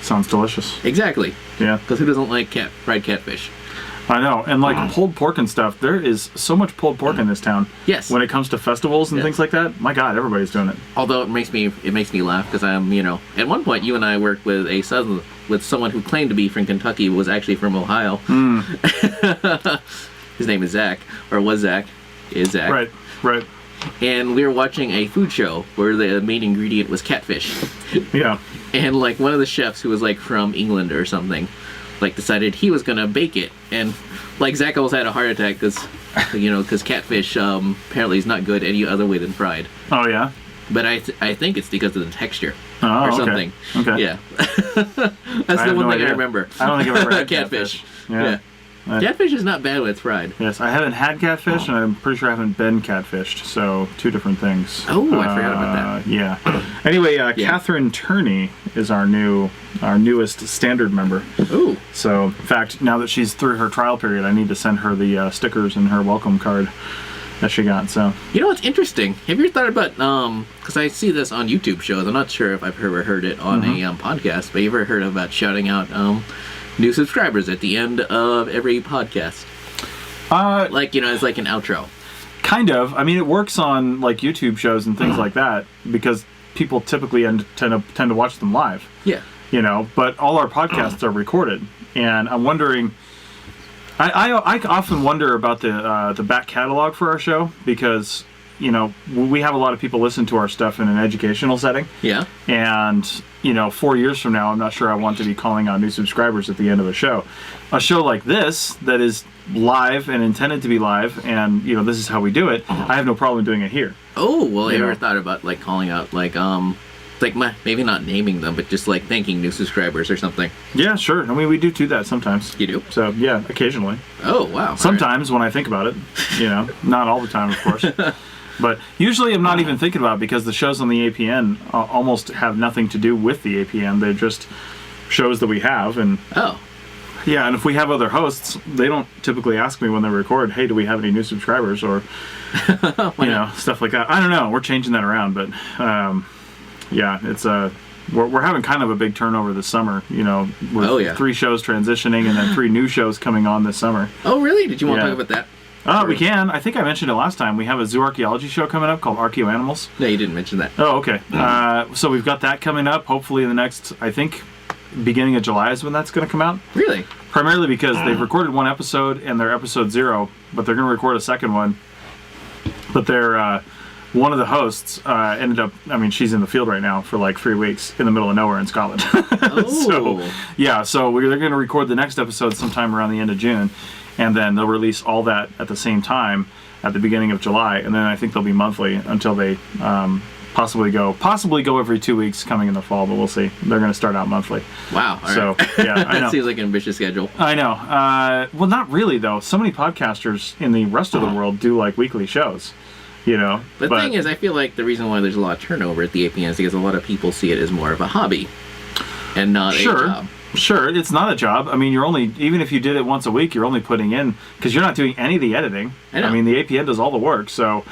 Speaker 3: Sounds delicious.
Speaker 2: Exactly.
Speaker 3: Yeah.
Speaker 2: Because who doesn't like fried catfish?
Speaker 3: I know. And like pulled pork and stuff, there is so much pulled pork in this town.
Speaker 2: Yes.
Speaker 3: When it comes to festivals and things like that, my God, everybody's doing it.
Speaker 2: Although it makes me laugh because I'm, at one point you and I worked with someone who claimed to be from Kentucky but was actually from Ohio. His name is Zach, or was Zach, is Zach.
Speaker 3: Right.
Speaker 2: And we were watching a food show where the main ingredient was catfish.
Speaker 3: Yeah.
Speaker 2: And like one of the chefs who was like from England or something, like decided he was gonna bake it, and like Zach almost had a heart attack because catfish apparently is not good any other way than fried.
Speaker 3: Oh yeah.
Speaker 2: But I think it's because of the texture
Speaker 3: or
Speaker 2: something.
Speaker 3: Okay.
Speaker 2: Yeah. That's the one thing I remember.
Speaker 3: I don't think I've ever had
Speaker 2: catfish.
Speaker 3: Yeah.
Speaker 2: Catfish is not bad when it's fried.
Speaker 3: Yes, I haven't had catfish, and I'm pretty sure I haven't been catfished, so 2 different things.
Speaker 2: Oh, I forgot about that.
Speaker 3: Yeah. Anyway, Catherine Turney is our newest standard member.
Speaker 2: Ooh.
Speaker 3: So, in fact, now that she's through her trial period, I need to send her the stickers and her welcome card that she got. So.
Speaker 2: You know what's interesting? Have you ever thought about because I see this on YouTube shows. I'm not sure if I've ever heard it on a podcast, but you ever heard about shouting out new subscribers at the end of every podcast? It's like an outro.
Speaker 3: Kind of. I mean, it works on like YouTube shows and things like that because people typically tend to watch them live.
Speaker 2: Yeah.
Speaker 3: But all our podcasts are recorded, and I'm wondering. I often wonder about the back catalog for our show because we have a lot of people listen to our stuff in an educational setting.
Speaker 2: Yeah.
Speaker 3: And 4 years from now, I'm not sure I want to be calling out new subscribers at the end of a show. A show like this that is live and intended to be live, and this is how we do it. I have no problem doing it here.
Speaker 2: Oh well, I never thought about like calling out maybe not naming them, but just like thanking new subscribers or something.
Speaker 3: Yeah, sure. I mean, we do that sometimes.
Speaker 2: You do?
Speaker 3: So yeah, occasionally.
Speaker 2: Oh wow.
Speaker 3: Sometimes when I think about it, not all the time, of course. But usually I'm not even thinking about it because the shows on the APN almost have nothing to do with the APN. They're just shows that we have. And yeah, and if we have other hosts, they don't typically ask me when they record, hey, do we have any new subscribers? Or, stuff like that. I don't know. We're changing that around. But, yeah, it's we're having kind of a big turnover this summer, with 3 shows transitioning and then 3 new shows coming on this summer.
Speaker 2: Oh, really? Did you want to talk about that?
Speaker 3: We can. I think I mentioned it last time. We have a zoo archaeology show coming up called Archaeoanimals.
Speaker 2: No, you didn't mention that.
Speaker 3: Oh, okay. So we've got that coming up. Hopefully in the next, I think, beginning of July is when that's going to come out.
Speaker 2: Really?
Speaker 3: Primarily because they've recorded 1 episode and they're episode 0, but they're going to record a second one. But they're one of the hosts ended up. I mean, she's in the field right now for like 3 weeks in the middle of nowhere in Scotland.
Speaker 2: Oh.
Speaker 3: So they're going to record the next episode sometime around the end of June. And then they'll release all that at the same time at the beginning of July, and then I think they'll be monthly until they possibly go every 2 weeks coming in the fall, but we'll see. They're going to start out monthly.
Speaker 2: Wow. All
Speaker 3: So,
Speaker 2: right.
Speaker 3: yeah, I know.
Speaker 2: Seems like an ambitious schedule.
Speaker 3: I know. Well, not really, though. So many podcasters in the rest of the world do, like, weekly shows, you know.
Speaker 2: But the thing is, I feel like the reason why there's a lot of turnover at the APN is because a lot of people see it as more of a hobby and not a job.
Speaker 3: Sure, it's not a job. I mean, even if you did it once a week, you're only putting in, because you're not doing any of the editing.
Speaker 2: I
Speaker 3: mean, the APN does all the work, so...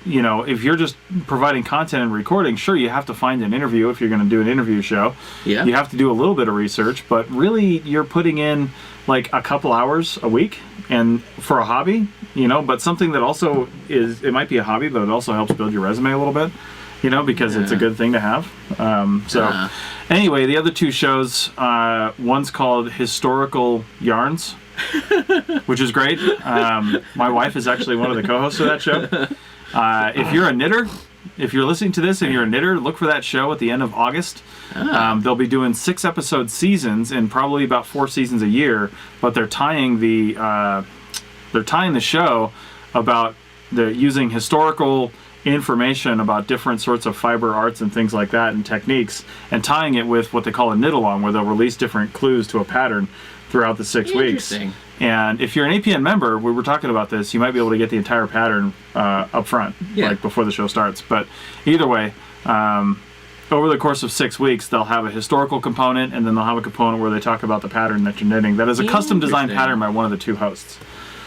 Speaker 3: you know, if you're just providing content and recording, sure, you have to find an interview if you're going to do an interview show.
Speaker 2: Yeah.
Speaker 3: You have to do a little bit of research, but really you're putting in like a couple hours a week and for a hobby, you know, but something that also it might be a hobby, but it also helps build your resume a little bit, you know, because it's a good thing to have. Anyway, the other two shows, one's called Historical Yarns, which is great. My wife is actually one of the co-hosts of that show. If you're a knitter, if you're listening to this and you're a knitter, look for that show at the end of August. They'll be doing 6-episode seasons and probably about 4 seasons a year, but they're tying the show about using historical information about different sorts of fiber arts and things like that and techniques, and tying it with what they call a knit along, where they'll release different clues to a pattern throughout the 6 weeks. And if you're an APN member, we were talking about this, you might be able to get the entire pattern up front, like before the show starts. But either way, over the course of 6 weeks, they'll have a historical component, and then they'll have a component where they talk about the pattern that you're knitting. That is a custom designed pattern by one of the two hosts.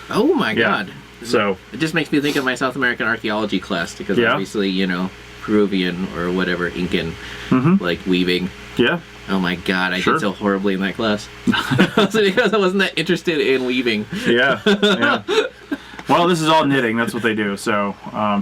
Speaker 2: Oh my god.
Speaker 3: So
Speaker 2: it just makes me think of my South American archaeology class, because obviously, you know, Peruvian or whatever, Incan, like weaving.
Speaker 3: Yeah.
Speaker 2: Oh my god, I did so horribly in that class. Also because I wasn't that interested in weaving.
Speaker 3: Yeah. Well, this is all knitting. That's what they do. So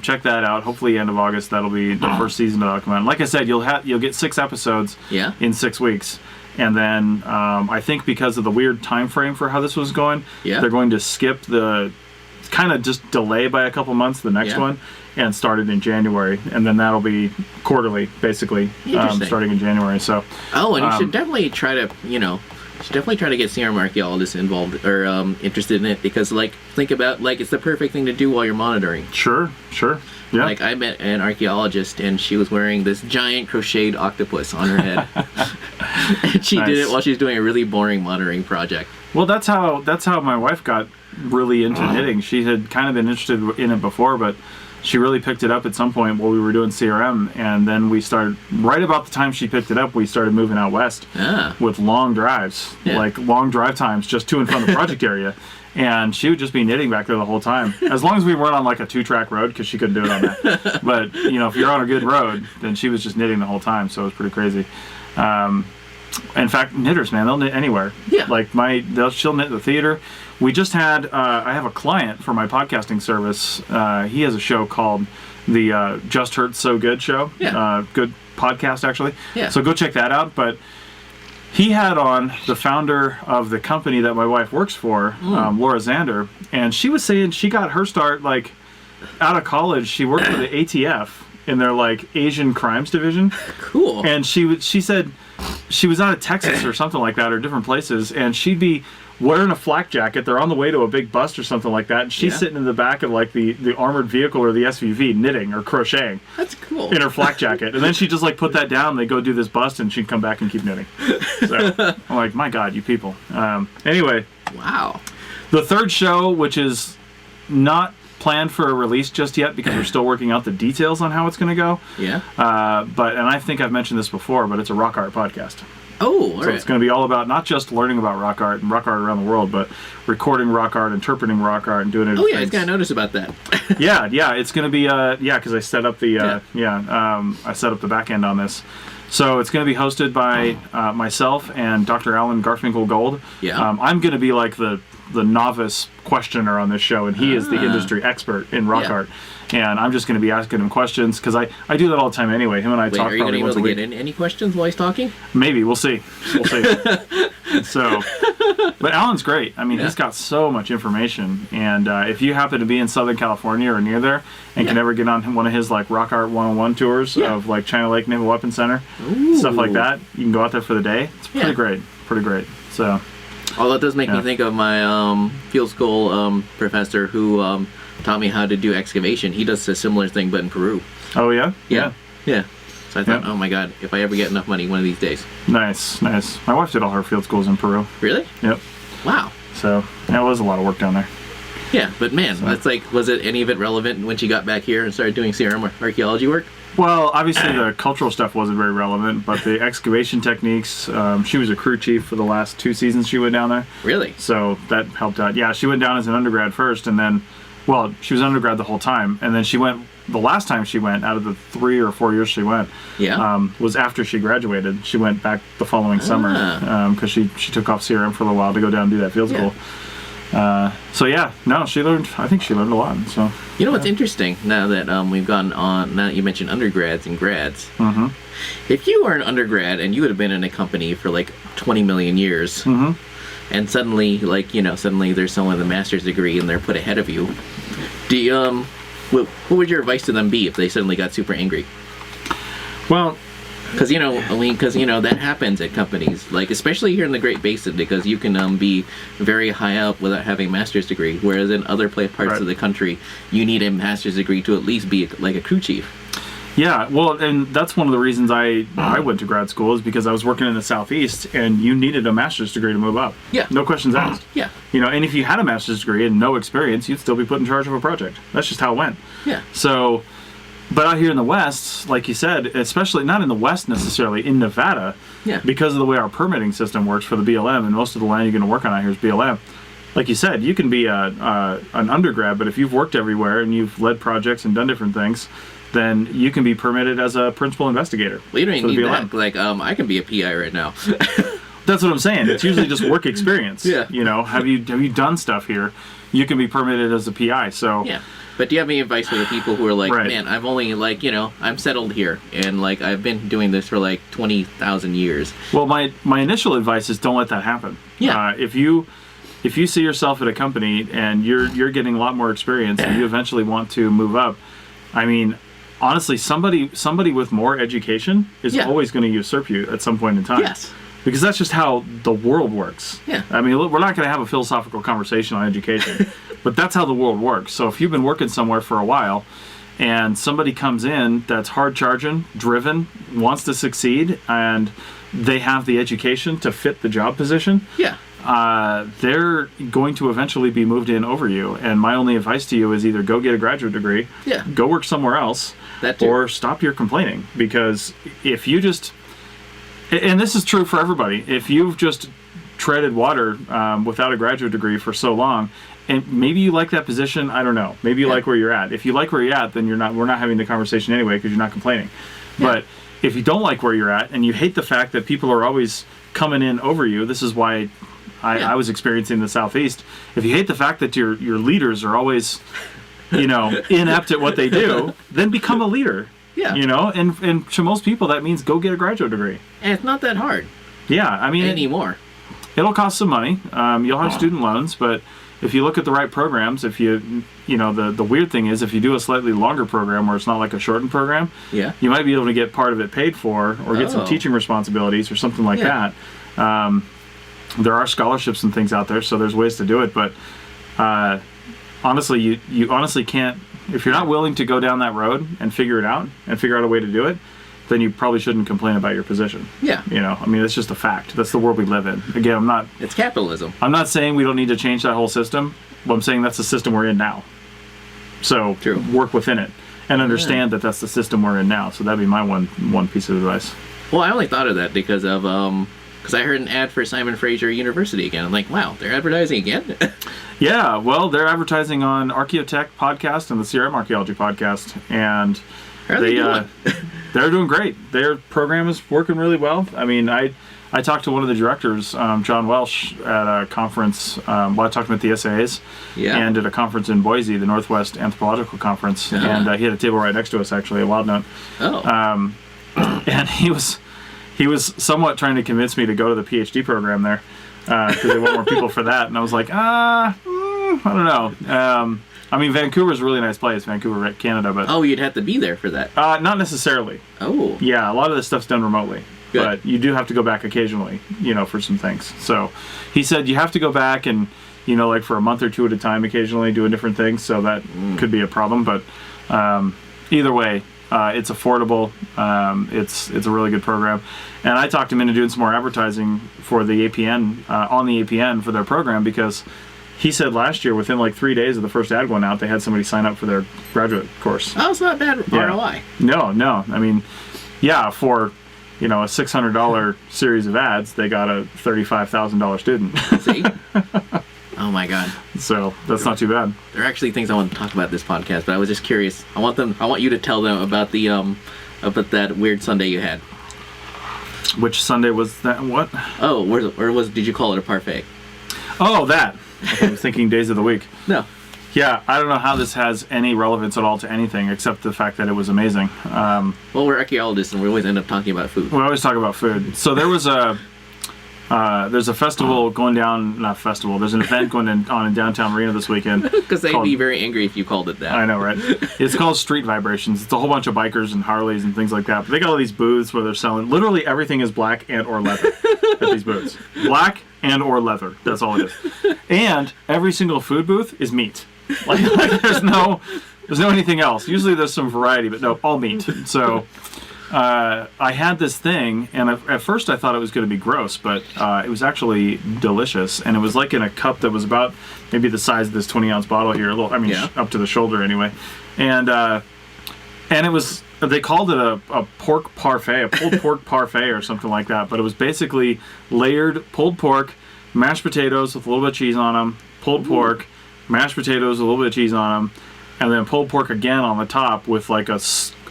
Speaker 3: check that out. Hopefully, end of August, that'll be the first season that'll come out. Like I said, you'll get 6 episodes in 6 weeks. And then I think because of the weird time frame for how this was going, they're going to skip the kind of just delay by a couple months the next one and start it in January, and then that'll be quarterly basically starting in January. So
Speaker 2: and you should definitely try to get CRM archaeologists involved or interested in it, because like think about like it's the perfect thing to do while you're monitoring.
Speaker 3: Sure. Yeah.
Speaker 2: Like I met an archaeologist and she was wearing this giant crocheted octopus on her head. And she did it while she was doing a really boring monitoring project.
Speaker 3: Well, that's how my wife got really into knitting. She had kind of been interested in it before, but she really picked it up at some point while we were doing CRM, and then we started, right about the time she picked it up, we started moving out west with long drives, like long drive times just to and from the project area. And she would just be knitting back there the whole time, as long as we weren't on like a 2-track road, because she couldn't do it on that. But you know, if you're on a good road, then she was just knitting the whole time, so it was pretty crazy. In fact, knitters, man, they'll knit anywhere. Yeah. Like she'll knit at the theater. We just had, I have a client for my podcasting service. He has a show called the Just Hurts So Good show. Yeah. Good podcast, actually. Yeah. So go check that out. But he had on the founder of the company that my wife works for, Laura Zander, and she was saying she got her start like out of college. She worked for the ATF in their like Asian crimes division.
Speaker 2: Cool.
Speaker 3: And she said she was out of Texas or something like that, or different places, and she'd be wearing a flak jacket. They're on the way to a big bust or something like that, and she's sitting in the back of like the armored vehicle or the SUV knitting or crocheting.
Speaker 2: That's cool.
Speaker 3: In her flak jacket. And then she'd just like put that down, they go do this bust, and she'd come back and keep knitting. So I'm like, my God, you people. Anyway.
Speaker 2: Wow.
Speaker 3: The third show, which is not planned for a release just yet because we're still working out the details on how it's going to go. Yeah. And I think I've mentioned this before, but it's a rock art podcast.
Speaker 2: Oh, all
Speaker 3: so
Speaker 2: right.
Speaker 3: It's going to be all about not just learning about rock art and rock art around the world, but recording rock art, interpreting rock art, and doing it.
Speaker 2: Oh yeah, I got a notice about that.
Speaker 3: yeah, it's going to be because I set up the I set up the back end on this. So it's going to be hosted by myself and Dr. Alan Garfinkel Gold. Yeah. I'm going to be like the novice questioner on this show, and he is the industry expert in rock art. And I'm just going to be asking him questions because I do that all the time anyway. Him and I talk probably once a week.
Speaker 2: Are you going to be able to get in any questions while he's talking?
Speaker 3: Maybe. We'll see. So, but Alan's great. I mean, he's got so much information. And if you happen to be in Southern California or near there and can ever get on one of his like rock art 101 tours of like China Lake Naval Weapons Center, stuff like that, you can go out there for the day. It's pretty great. Pretty great. So.
Speaker 2: Although it does make me think of my field school professor who taught me how to do excavation. He does a similar thing, but in Peru.
Speaker 3: Oh yeah.
Speaker 2: Yeah. So I thought, oh my god, if I ever get enough money one of these days.
Speaker 3: Nice. My wife did all her field schools in Peru.
Speaker 2: Really?
Speaker 3: Yep.
Speaker 2: Wow.
Speaker 3: So that was a lot of work down there.
Speaker 2: Yeah, but man, that's like, was it any of it relevant when she got back here and started doing CRM archaeology work?
Speaker 3: Well, obviously the cultural stuff wasn't very relevant, but the excavation techniques, she was a crew chief for the last 2 seasons she went down there.
Speaker 2: Really?
Speaker 3: So that helped out. Yeah, she went down as an undergrad first, and then, well, she was undergrad the whole time, and then she went, the last time she went, out of the 3 or 4 years she went, was after she graduated. She went back the following summer, because she took off CRM for a little while to go down and do that field school. So yeah, no, I think she learned a lot. So
Speaker 2: you know what's interesting now that we've gone on, now that you mentioned undergrads and grads, if you were an undergrad and you would have been in a company for like 20 million years, and suddenly there's someone with a master's degree and they're put ahead of you, do you, what would your advice to them be if they suddenly got super angry?
Speaker 3: Well,
Speaker 2: because that happens at companies, like especially here in the Great Basin, because you can be very high up without having a master's degree, whereas in other parts of the country, you need a master's degree to at least be like a crew chief.
Speaker 3: Yeah, well, and that's one of the reasons I went to grad school, is because I was working in the Southeast, and you needed a master's degree to move up.
Speaker 2: Yeah.
Speaker 3: No questions asked.
Speaker 2: Yeah.
Speaker 3: And if you had a master's degree and no experience, you'd still be put in charge of a project. That's just how it went.
Speaker 2: Yeah.
Speaker 3: So, but out here in the West, like you said, especially not in the West necessarily, in Nevada, because of the way our permitting system works for the BLM, and most of the land you're going to work on out here is BLM. Like you said, you can be an undergrad, but if you've worked everywhere and you've led projects and done different things, then you can be permitted as a principal investigator.
Speaker 2: Well, you don't even need that. Like, I can be a PI right now.
Speaker 3: That's what I'm saying. It's usually just work experience.
Speaker 2: Yeah.
Speaker 3: Have you done stuff here? You can be permitted as a PI. So
Speaker 2: yeah. But do you have any advice for the people who are like, man, I've only I'm settled here and like I've been doing this for like 20,000 years?
Speaker 3: Well, my initial advice is don't let that happen.
Speaker 2: Yeah.
Speaker 3: If you see yourself at a company and you're getting a lot more experience and you eventually want to move up, I mean, honestly, somebody with more education is always going to usurp you at some point in time.
Speaker 2: Yes.
Speaker 3: Because that's just how the world works.
Speaker 2: Yeah.
Speaker 3: I mean, we're not going to have a philosophical conversation on education, but that's how the world works. So if you've been working somewhere for a while and somebody comes in that's hard charging, driven, wants to succeed, and they have the education to fit the job position, they're going to eventually be moved in over you. And my only advice to you is either go get a graduate degree, go work somewhere else, or stop your complaining. Because if you just, and this is true for everybody, if you've just treaded water without a graduate degree for so long, and maybe you like that position, I don't know, maybe you like where you're at. If you like where you're at, then we're not having the conversation anyway, because you're not complaining. But if you don't like where you're at and you hate the fact that people are always coming in over you, this is why I was experiencing the Southeast. If you hate the fact that your leaders are always, inept at what they do, then become a leader. Yeah. And to most people that means go get a graduate degree.
Speaker 2: And it's not that hard.
Speaker 3: Yeah, I mean
Speaker 2: anymore.
Speaker 3: It'll cost some money. You'll have student loans, but if you look at the right programs, if the weird thing is if you do a slightly longer program where it's not like a shortened program, you might be able to get part of it paid for or get some teaching responsibilities or something like that. There are scholarships and things out there, so there's ways to do it. But honestly, you honestly can't, if you're not willing to go down that road and figure it out and figure out a way to do it, then you probably shouldn't complain about your position. Yeah. I mean, it's just a fact. That's the world we live in. Again,
Speaker 2: it's capitalism.
Speaker 3: I'm not saying we don't need to change that whole system, but I'm saying that's the system we're in now. So work within it and understand that that's the system we're in now. So that'd be my one piece of advice.
Speaker 2: Well, I only thought of that because of I heard an ad for Simon Fraser University again. I'm like, wow, they're advertising again?
Speaker 3: Yeah, well, they're advertising on Archaeotech podcast and the CRM Archaeology podcast, and
Speaker 2: how are they doing?
Speaker 3: They're doing great. Their program is working really well. I mean, I talked to one of the directors, John Welsh, at a conference. I talked to him at the SAAs and at a conference in Boise, the Northwest Anthropological Conference, and he had a table right next to us, actually, a Wild Note. Oh. And he was somewhat trying to convince me to go to the PhD program there because they want more people for that. And I was like, I don't know. I mean, Vancouver's a really nice place, Vancouver, Canada. But
Speaker 2: you'd have to be there for that.
Speaker 3: Not necessarily. Oh. Yeah, a lot of this stuff's done remotely. Good. But you do have to go back occasionally, for some things. So he said you have to go back and like for a month or two at a time, occasionally doing different things. So that could be a problem. But either way, it's affordable. It's a really good program. And I talked him into doing some more advertising for the APN, on the APN for their program, because he said last year, within like 3 days of the first ad going out, they had somebody sign up for their graduate course.
Speaker 2: Oh, it's not bad ROI.
Speaker 3: No. I mean, yeah, for a $600 series of ads, they got a $35,000 student.
Speaker 2: See? Oh my God.
Speaker 3: So that's not too bad.
Speaker 2: There are actually things I want to talk about this podcast, but I was just curious. I want you to tell them about the about that weird Sunday you had.
Speaker 3: Which Sunday was that? What?
Speaker 2: Oh, did you call it a parfait?
Speaker 3: Oh, that. I was thinking days of the week.
Speaker 2: No.
Speaker 3: Yeah, I don't know how this has any relevance at all to anything except the fact that it was amazing.
Speaker 2: Well, we're archaeologists and we always end up talking about food.
Speaker 3: We always talk about food. So there was there's a festival going down, not festival, there's an event going on in downtown Reno this weekend.
Speaker 2: Because they'd be very angry if you called it that.
Speaker 3: I know, right? It's called Street Vibrations. It's a whole bunch of bikers and Harleys and things like that. But they got all these booths where they're selling, literally everything is black and or leather at these booths. Black and or leather. That's all it is. And every single food booth is meat. Like there's no anything else. Usually there's some variety, but no, all meat. So I had this thing, and at first I thought it was going to be gross, but it was actually delicious. And it was like in a cup that was about maybe the size of this 20-ounce bottle here, up to the shoulder anyway. And it was, they called it a pork parfait, a pulled pork parfait or something like that. But it was basically layered pulled pork, mashed potatoes with a little bit of cheese on them, pulled pork, mashed potatoes with a little bit of cheese on them, and then pulled pork again on the top with like a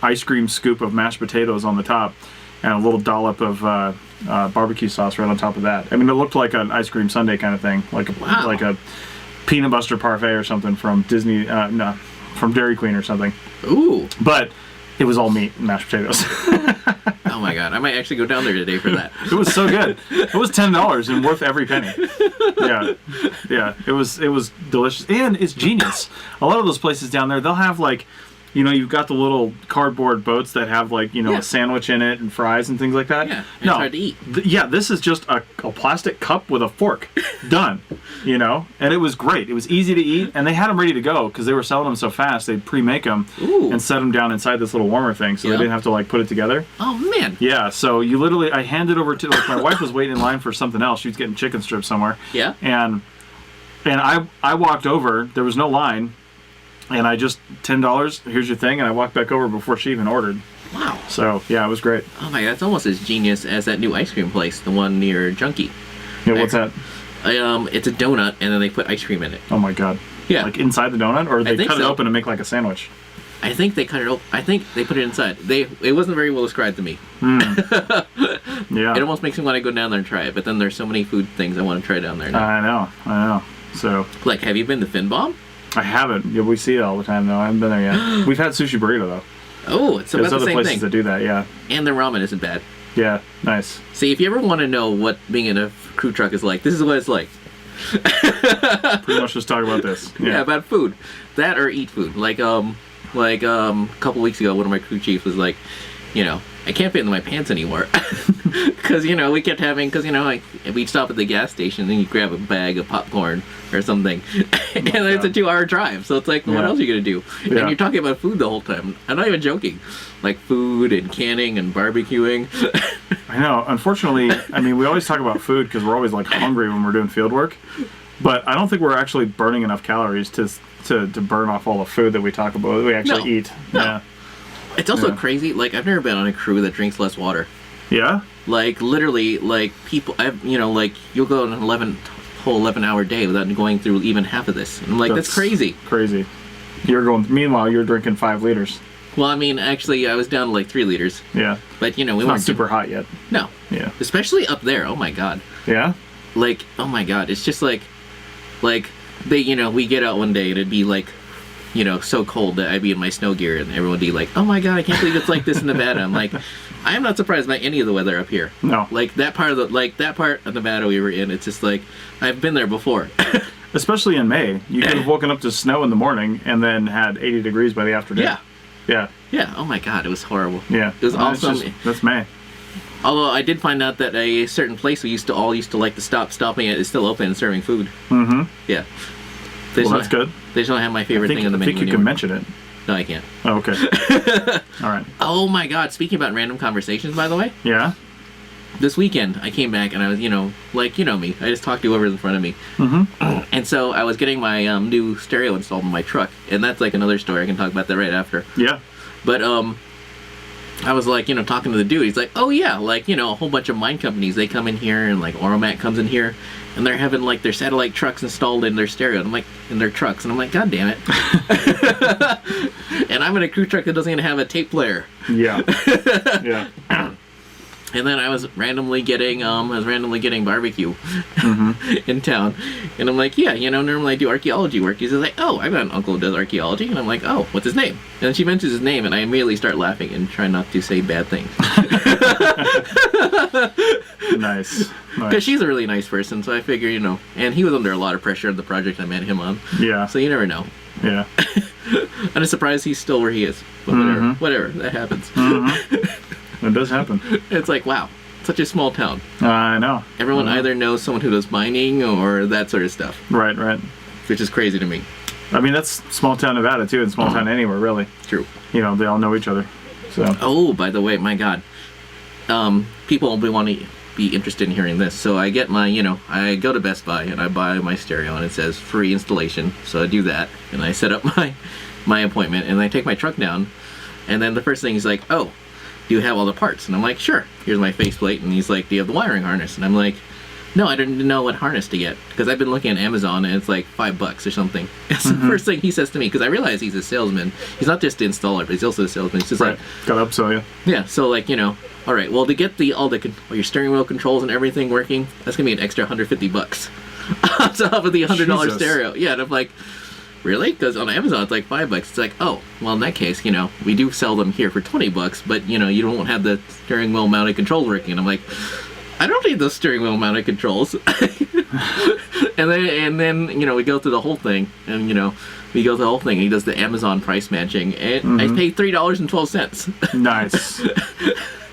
Speaker 3: ice cream scoop of mashed potatoes on the top, and a little dollop of barbecue sauce right on top of that. I mean, it looked like an ice cream sundae kind of thing, like a peanut butter parfait or something from Disney, from Dairy Queen or something.
Speaker 2: Ooh!
Speaker 3: But it was all meat and mashed potatoes.
Speaker 2: Oh my God! I might actually go down there today for that.
Speaker 3: It was so good. It was $10 and worth every penny. Yeah. It was delicious, and it's genius. A lot of those places down there, they'll have like, you've got the little cardboard boats that have like, a sandwich in it and fries and things like that.
Speaker 2: Yeah, it's hard to eat.
Speaker 3: This is just a plastic cup with a fork. Done. And it was great. It was easy to eat, and they had them ready to go because they were selling them so fast. They'd pre-make them and set them down inside this little warmer thing, so they didn't have to like put it together.
Speaker 2: Oh man.
Speaker 3: Yeah, so I handed over to, like, my wife was waiting in line for something else. She was getting chicken strips somewhere.
Speaker 2: Yeah.
Speaker 3: And I walked over. There was no line. And I just, $10, here's your thing, and I walked back over before she even ordered.
Speaker 2: Wow.
Speaker 3: So, yeah, it was great.
Speaker 2: Oh my God, it's almost as genius as that new ice cream place, the one near Junkie.
Speaker 3: Yeah, what's that?
Speaker 2: It's a donut, and then they put ice cream in it.
Speaker 3: Oh my God.
Speaker 2: Yeah.
Speaker 3: Like inside the donut, or they cut it
Speaker 2: so.
Speaker 3: open and make like a sandwich?
Speaker 2: I think they cut it open. I think they put it inside. It wasn't very well described to me.
Speaker 3: Yeah.
Speaker 2: It almost makes me want to go down there and try it, but then there's so many food things I want to try down there now.
Speaker 3: I know. So.
Speaker 2: Like, have you been to Fin Bomb?
Speaker 3: I haven't. Yeah, we see it all the time, though. I haven't been there yet. We've had sushi burrito, though.
Speaker 2: Oh, it's about the same thing. There's other places
Speaker 3: that do that, yeah.
Speaker 2: And the ramen isn't bad.
Speaker 3: Yeah, nice.
Speaker 2: See, if you ever want to know what being in a crew truck is like, this is what it's like.
Speaker 3: Pretty much just talk about this.
Speaker 2: Yeah, about food. That or eat food. Like a couple weeks ago, one of my crew chiefs was like, I can't fit into my pants anymore. Because, we kept having, we'd stop at the gas station and you grab a bag of popcorn or something. And it's a 2-hour drive. So it's like, what else are you going to do?
Speaker 3: Yeah.
Speaker 2: And you're talking about food the whole time. I'm not even joking. Like food and canning and barbecuing.
Speaker 3: I know. Unfortunately, we always talk about food because we're always like hungry when we're doing field work. But I don't think we're actually burning enough calories to burn off all the food that we talk about, that we actually eat.
Speaker 2: No.
Speaker 3: Yeah.
Speaker 2: It's also crazy. Like, I've never been on a crew that drinks less water.
Speaker 3: Yeah?
Speaker 2: Like, literally, like, people, you'll go on an whole 11-hour day without going through even half of this. And I'm like, that's crazy.
Speaker 3: Crazy. Meanwhile, you're drinking 5 liters.
Speaker 2: Well, actually, I was down to like 3 liters.
Speaker 3: Yeah.
Speaker 2: But, we
Speaker 3: weren't
Speaker 2: weren't
Speaker 3: super hot yet.
Speaker 2: No.
Speaker 3: Yeah.
Speaker 2: Especially up there. Oh, my God.
Speaker 3: Yeah?
Speaker 2: Like, oh, my God. It's just like, we get out one day and it'd be like, so cold that I'd be in my snow gear and everyone would be like, oh my God, I can't believe it's like this in Nevada. I'm like, I am not surprised by any of the weather up here.
Speaker 3: No.
Speaker 2: Like that part of Nevada we were in, it's just like, I've been there before.
Speaker 3: Especially in May. You could have woken up to snow in the morning and then had 80 degrees by the afternoon.
Speaker 2: Yeah.
Speaker 3: Yeah.
Speaker 2: Yeah. Oh my God, it was horrible.
Speaker 3: Yeah.
Speaker 2: It was awesome.
Speaker 3: That's May.
Speaker 2: Although I did find out that a certain place we used to like to stopping at is still open and serving food.
Speaker 3: Mm-hmm.
Speaker 2: Yeah.
Speaker 3: Well, that's good.
Speaker 2: They just don't have my favorite thing on the menu
Speaker 3: I think you
Speaker 2: anymore.
Speaker 3: can mention it.
Speaker 2: No, I can't.
Speaker 3: Oh, okay. All right.
Speaker 2: Oh my God! Speaking about random conversations, by the way.
Speaker 3: Yeah.
Speaker 2: This weekend, I came back and I was, like, you know me. I just talked to whoever's in front of me.
Speaker 3: Mm-hmm.
Speaker 2: And so I was getting my new stereo installed in my truck. And that's like another story. I can talk about that right after.
Speaker 3: Yeah.
Speaker 2: But I was like, talking to the dude. He's like, oh yeah, like, a whole bunch of mine companies, they come in here and like Oromat comes in here and they're having like their satellite trucks installed in their stereo. And I'm like, in their trucks. And I'm like, God damn it. And I'm in a crew truck that doesn't even have a tape player.
Speaker 3: Yeah. Yeah.
Speaker 2: And then I was randomly getting barbecue in town. And I'm like, yeah, normally I do archaeology work. He's like, oh, I've got an uncle who does archaeology. And I'm like, oh, what's his name? And then she mentions his name, and I immediately start laughing and try not to say bad things.
Speaker 3: Nice.
Speaker 2: Because she's a really nice person, so I figure, and he was under a lot of pressure on the project I met him on.
Speaker 3: Yeah.
Speaker 2: So you never know.
Speaker 3: Yeah.
Speaker 2: I'm just surprised he's still where he is. But whatever, that happens.
Speaker 3: It does happen.
Speaker 2: It's like, wow, such a small town.
Speaker 3: I know.
Speaker 2: Everyone either knows someone who does mining or that sort of stuff.
Speaker 3: Right.
Speaker 2: Which is crazy to me.
Speaker 3: I mean, that's small town Nevada, too, and small town anywhere, really.
Speaker 2: True.
Speaker 3: They all know each other. So.
Speaker 2: Oh, by the way, my God. People will want to be interested in hearing this. So I get my, I go to Best Buy and I buy my stereo and it says free installation. So I do that and I set up my appointment and I take my truck down. And then the first thing he's like, oh, do you have all the parts? And I'm like, sure. Here's my faceplate. And he's like, do you have the wiring harness? And I'm like, no, I didn't know what harness to get. Because I've been looking at Amazon and it's like $5 or something. It's the first thing he says to me, because I realize he's a salesman. He's not just the installer, but he's also a salesman. He's just
Speaker 3: Right. Gotta upsell you.
Speaker 2: Yeah, so like, all right, well, to get all your steering wheel controls and everything working, that's going to be an extra $150 on top of the $100
Speaker 3: Jesus.
Speaker 2: stereo. Yeah, and I'm like, really? Because on Amazon it's like $5. It's like, oh, well, in that case, we do sell them here for $20, but you don't have the steering wheel mounted controls working. And I'm like, I don't need those steering wheel mounted controls. and then we go through the whole thing, and and he does the Amazon price matching, and I paid $3.12.
Speaker 3: Nice.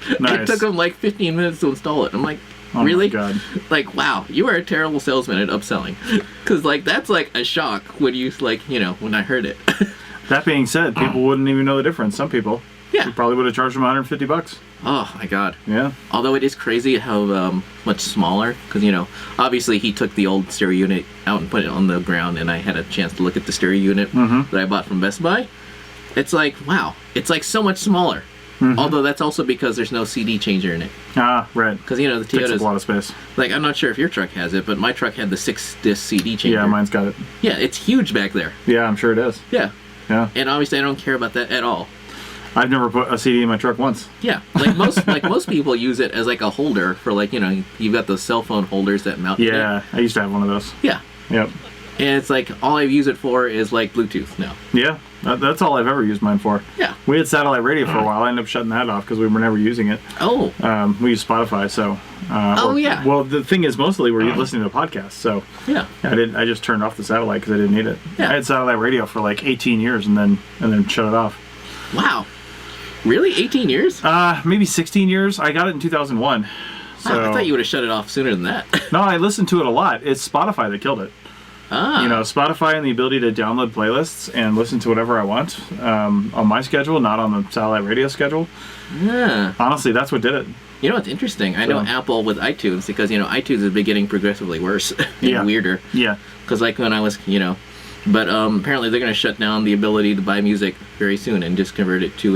Speaker 2: It took him like 15 minutes to install it. I'm like,
Speaker 3: Oh
Speaker 2: really?
Speaker 3: my God.
Speaker 2: Like, wow, you are a terrible salesman at upselling. Because like that's like a shock when you when I heard it.
Speaker 3: That being said, people wouldn't even know the difference. Some people.
Speaker 2: Yeah.
Speaker 3: You probably would have charged them $150.
Speaker 2: Oh my God.
Speaker 3: Yeah.
Speaker 2: Although it is crazy how much smaller, because obviously he took the old stereo unit out and put it on the ground, and I had a chance to look at the stereo unit that I bought from Best Buy. It's like, wow, it's like so much smaller. Although that's also because there's no CD changer in it.
Speaker 3: Ah, right.
Speaker 2: Because the
Speaker 3: Takes up
Speaker 2: Toyota's
Speaker 3: a lot of space.
Speaker 2: like, I'm not sure if your truck has it, but my truck had the 6-disc CD changer.
Speaker 3: Yeah, mine's got it.
Speaker 2: Yeah, it's huge back there.
Speaker 3: Yeah, I'm sure it is.
Speaker 2: Yeah.
Speaker 3: Yeah.
Speaker 2: And obviously I don't care about that at all.
Speaker 3: I've never put a CD in my truck once.
Speaker 2: Yeah, like most people use it as like a holder for like you've got those cell phone holders that mount.
Speaker 3: Yeah, I used to have one of those.
Speaker 2: Yeah.
Speaker 3: Yep.
Speaker 2: And it's like all I use it for is like Bluetooth now.
Speaker 3: Yeah, that's all I've ever used mine for.
Speaker 2: Yeah.
Speaker 3: We had satellite radio for a while. I ended up shutting that off because we were never using it.
Speaker 2: Oh.
Speaker 3: We use Spotify, so.
Speaker 2: Yeah.
Speaker 3: Well, the thing is, mostly we're listening to podcasts, so.
Speaker 2: Yeah.
Speaker 3: I just turned off the satellite because I didn't need it.
Speaker 2: Yeah.
Speaker 3: I had satellite radio for like 18 years and then shut it off.
Speaker 2: Wow. Really? 18 years?
Speaker 3: Maybe 16 years. I got it in 2001. So.
Speaker 2: Wow, I thought you would have shut it off sooner than that.
Speaker 3: No, I listened to it a lot. It's Spotify that killed it.
Speaker 2: Ah.
Speaker 3: Spotify and the ability to download playlists and listen to whatever I want on my schedule, not on the satellite radio schedule.
Speaker 2: Yeah.
Speaker 3: Honestly, that's what did it.
Speaker 2: You know what's interesting? I know Apple with iTunes, because iTunes has been getting progressively worse and weirder.
Speaker 3: Yeah.
Speaker 2: Because like when I was, but apparently they're going to shut down the ability to buy music very soon and just convert it to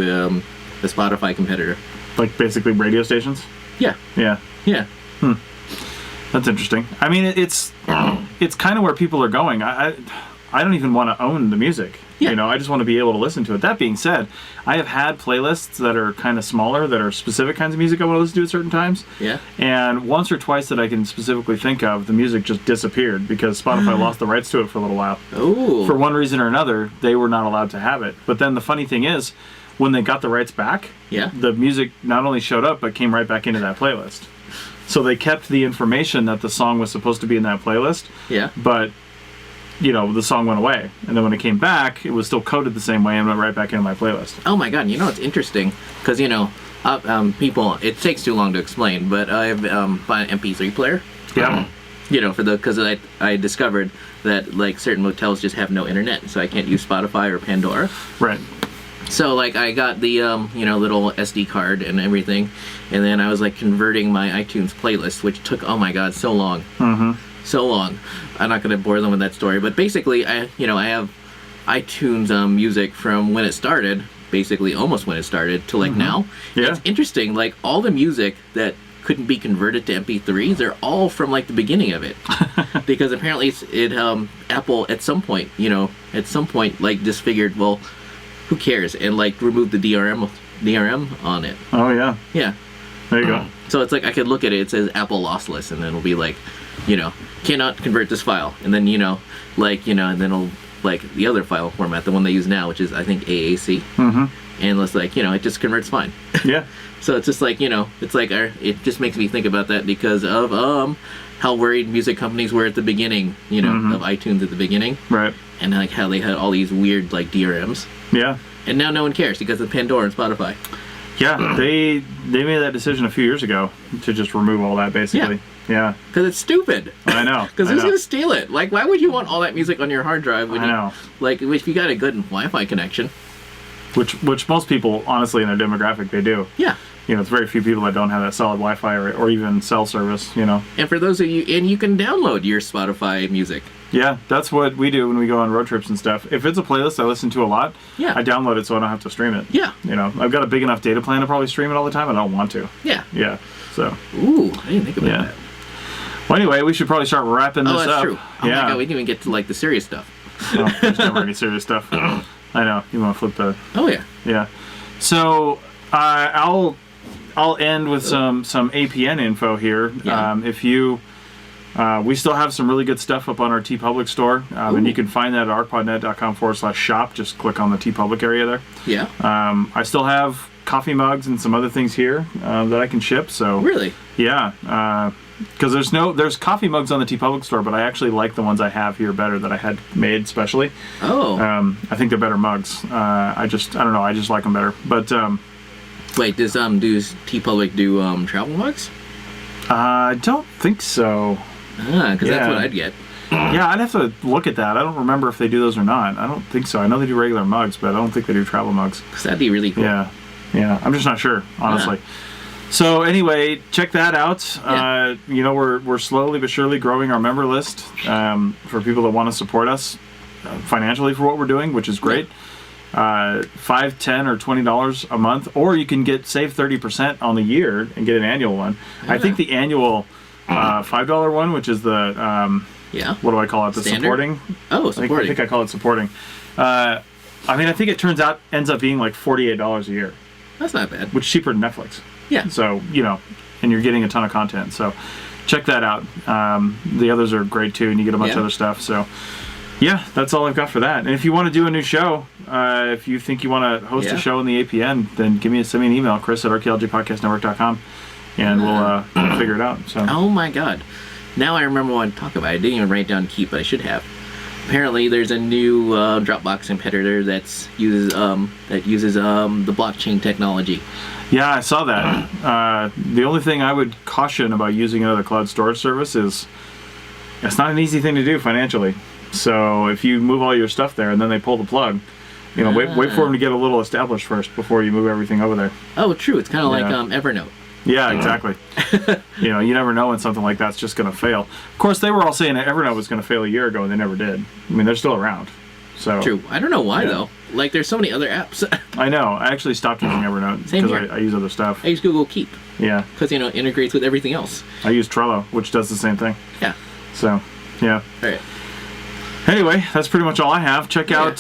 Speaker 2: the Spotify competitor.
Speaker 3: Like basically radio stations?
Speaker 2: Yeah.
Speaker 3: Yeah.
Speaker 2: Yeah.
Speaker 3: That's interesting. I mean, it's kind of where people are going. I don't even want to own the music.
Speaker 2: Yeah.
Speaker 3: I just want to be able to listen to it. That being said, I have had playlists that are kind of smaller, that are specific kinds of music I want to listen to at certain times.
Speaker 2: Yeah.
Speaker 3: And once or twice that I can specifically think of, the music just disappeared because Spotify lost the rights to it for a little while.
Speaker 2: Oh.
Speaker 3: For one reason or another, they were not allowed to have it. But then the funny thing is, when they got the rights back, the music not only showed up, but came right back into that playlist. So they kept the information that the song was supposed to be in that playlist.
Speaker 2: Yeah.
Speaker 3: But the song went away. And then when it came back, it was still coded the same way and went right back into my playlist.
Speaker 2: Oh my god, it's interesting because people, it takes too long to explain, but I have bought an MP3 player.
Speaker 3: Yeah.
Speaker 2: Because I discovered that like certain motels just have no internet, so I can't use Spotify or Pandora.
Speaker 3: Right.
Speaker 2: So like I got the little SD card and everything, and then I was like converting my iTunes playlist, which took so long. Mm-hmm. So long. I'm not gonna bore them with that story, but basically I have iTunes music from when it started, basically almost when it started to like now.
Speaker 3: Yeah.
Speaker 2: It's interesting, like all the music that couldn't be converted to MP3s, they're all from like the beginning of it. Because apparently Apple at some point like just figured, well, who cares, and like removed the DRM on it.
Speaker 3: Oh yeah.
Speaker 2: Yeah.
Speaker 3: There you go.
Speaker 2: So it's like I could look at it, it says Apple lossless, and then it'll be like, cannot convert this file, and then and then it'll like the other file format, the one they use now, which is I think AAC. Mm-hmm. And it's like it just converts fine.
Speaker 3: Yeah.
Speaker 2: So it's just like it's like it just makes me think about that because of how worried music companies were at the beginning, of iTunes at the beginning.
Speaker 3: Right.
Speaker 2: And like how they had all these weird like DRMs.
Speaker 3: Yeah.
Speaker 2: And now no one cares because of Pandora and Spotify.
Speaker 3: Yeah, they made that decision a few years ago to just remove all that, basically. Yeah.
Speaker 2: Because it's stupid.
Speaker 3: I know.
Speaker 2: Because who's going to steal it? Like, why would you want all that music on your hard drive? When
Speaker 3: I know.
Speaker 2: If you got a good Wi-Fi connection.
Speaker 3: Which most people, honestly, in their demographic, they do.
Speaker 2: Yeah.
Speaker 3: It's very few people that don't have that solid Wi-Fi or even cell service,
Speaker 2: And for those of you, and you can download your Spotify music.
Speaker 3: Yeah, that's what we do when we go on road trips and stuff. If it's a playlist I listen to a lot,
Speaker 2: yeah,
Speaker 3: I download it so I don't have to stream it.
Speaker 2: Yeah.
Speaker 3: I've got a big enough data plan to probably stream it all the time. I don't want to.
Speaker 2: Yeah.
Speaker 3: Yeah, so.
Speaker 2: Ooh, I didn't think about that.
Speaker 3: Well, anyway, we should probably start wrapping this up.
Speaker 2: Oh, that's true. Oh my god, we didn't even get to like the serious stuff.
Speaker 3: Well, there's never any serious stuff. I know. You want to flip the...
Speaker 2: Oh, yeah.
Speaker 3: Yeah. So, I'll end with some APN info here.
Speaker 2: Yeah.
Speaker 3: If you... we still have some really good stuff up on our TeePublic store, and you can find that at arcpodnet.com/shop. Just click on the TeePublic area there.
Speaker 2: Yeah.
Speaker 3: I still have coffee mugs and some other things here that I can ship. So
Speaker 2: really,
Speaker 3: yeah, because there's coffee mugs on the TeePublic store, but I actually like the ones I have here better that I had made specially.
Speaker 2: Oh.
Speaker 3: I think they're better mugs. I don't know. I just like them better. But
Speaker 2: wait, does TeePublic do travel mugs?
Speaker 3: I don't think so.
Speaker 2: Because that's what I'd get.
Speaker 3: Yeah, I'd have to look at that. I don't remember if they do those or not. I don't think so. I know they do regular mugs, but I don't think they do travel mugs.
Speaker 2: Because that'd be really cool.
Speaker 3: Yeah. I'm just not sure, honestly. So anyway, check that out.
Speaker 2: Yeah.
Speaker 3: We're slowly but surely growing our member list for people that want to support us financially for what we're doing, which is great. $5, $10, or $20 a month, or you can save 30% on the year and get an annual one. I think the annual $5 one, which is the what do I call it? The
Speaker 2: standard?
Speaker 3: Supporting.
Speaker 2: Oh, supporting.
Speaker 3: I think I call it supporting. I think it ends up being like $48 a year.
Speaker 2: That's not bad.
Speaker 3: Which is cheaper than Netflix.
Speaker 2: Yeah.
Speaker 3: So and you're getting a ton of content. So check that out. The others are great too, and you get a bunch of other stuff. So. Yeah, that's all I've got for that. And if you want to do a new show, if you think you want to host a show in the APN, then send me an email, Chris at archaeologypodcastnetwork.com, and we'll figure it out. So.
Speaker 2: Oh my god. Now I remember what to talk about. I didn't even write down Keep, but I should have. Apparently there's a new Dropbox competitor that uses the blockchain technology. Yeah,
Speaker 3: I saw that. The only thing I would caution about using another cloud storage service is it's not an easy thing to do financially. So if you move all your stuff there and then they pull the plug, wait for them to get a little established first before you move everything over there.
Speaker 2: Oh, true. It's kind of like Evernote.
Speaker 3: Yeah, exactly. You never know when something like that's just going to fail. Of course, they were all saying that Evernote was going to fail a year ago, and they never did. I mean, they're still around. So
Speaker 2: true. I don't know why though. Like, there's so many other apps.
Speaker 3: I know. I actually stopped using Evernote because I use other stuff.
Speaker 2: I use Google Keep.
Speaker 3: Yeah.
Speaker 2: Because it integrates with everything else.
Speaker 3: I use Trello, which does the same thing.
Speaker 2: Yeah.
Speaker 3: So, yeah.
Speaker 2: All right.
Speaker 3: Anyway, that's pretty much all I have. Check out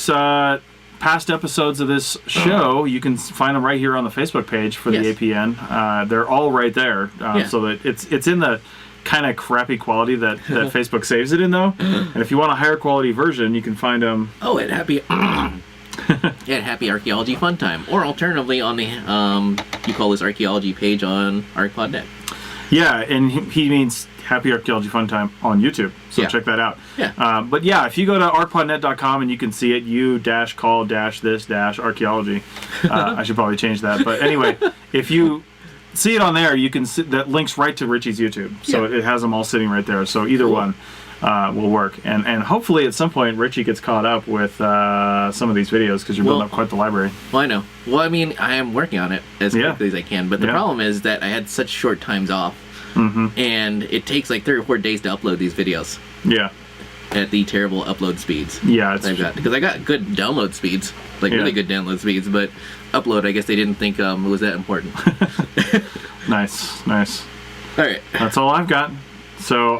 Speaker 3: past episodes of this show. You can find them right here on the Facebook page for the APN. They're all right there, so that it's in the kind of crappy quality that Facebook saves it in, though. And if you want a higher quality version, you can find them.
Speaker 2: Oh, at Happy Archaeology Fun Time, or alternatively on the you call this archaeology page on ArcPodNet.
Speaker 3: Yeah, and he means Happy Archaeology Fun Time on YouTube. So
Speaker 2: Yeah.
Speaker 3: check that out.
Speaker 2: Yeah.
Speaker 3: But yeah, if you go to arcpodnet.com and you can see it, u-call-this-archaeology. I should probably change that. But anyway, if you see it on there, you can see that links right to Richie's YouTube. So
Speaker 2: Yeah.
Speaker 3: it has them all sitting right there. So either one will work. And hopefully at some point Richie gets caught up with some of these videos because you're building up quite the library.
Speaker 2: Well, I know. Well, I mean, I am working on it as quickly as I can, but the problem is that I had such short times off, and it takes like 3 or 4 days to upload these videos
Speaker 3: Yeah.
Speaker 2: at the terrible upload speeds.
Speaker 3: Yeah, it's
Speaker 2: I've got, because I got good download speeds, like really good download speeds, but upload, I guess they didn't think it was that important.
Speaker 3: nice.
Speaker 2: All right.
Speaker 3: That's all I've got. So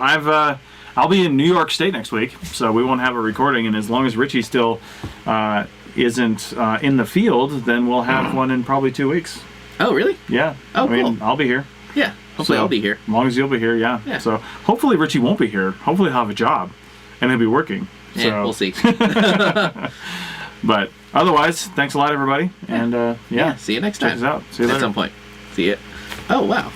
Speaker 3: I'll be in New York State next week, so we won't have a recording. And as long as Richie still isn't in the field, then we'll have one in probably 2 weeks.
Speaker 2: Oh, really?
Speaker 3: Yeah.
Speaker 2: Oh,
Speaker 3: I mean,
Speaker 2: cool.
Speaker 3: I'll be here.
Speaker 2: Yeah. Hopefully I'll be here.
Speaker 3: As long as you'll be here, yeah. So hopefully Richie won't be here. Hopefully he'll have a job, and he'll be working.
Speaker 2: Yeah,
Speaker 3: So
Speaker 2: we'll see.
Speaker 3: But otherwise, thanks a lot, everybody. And
Speaker 2: See you next
Speaker 3: check
Speaker 2: time.
Speaker 3: us out. See you
Speaker 2: At
Speaker 3: later.
Speaker 2: some point. See ya. Oh, wow.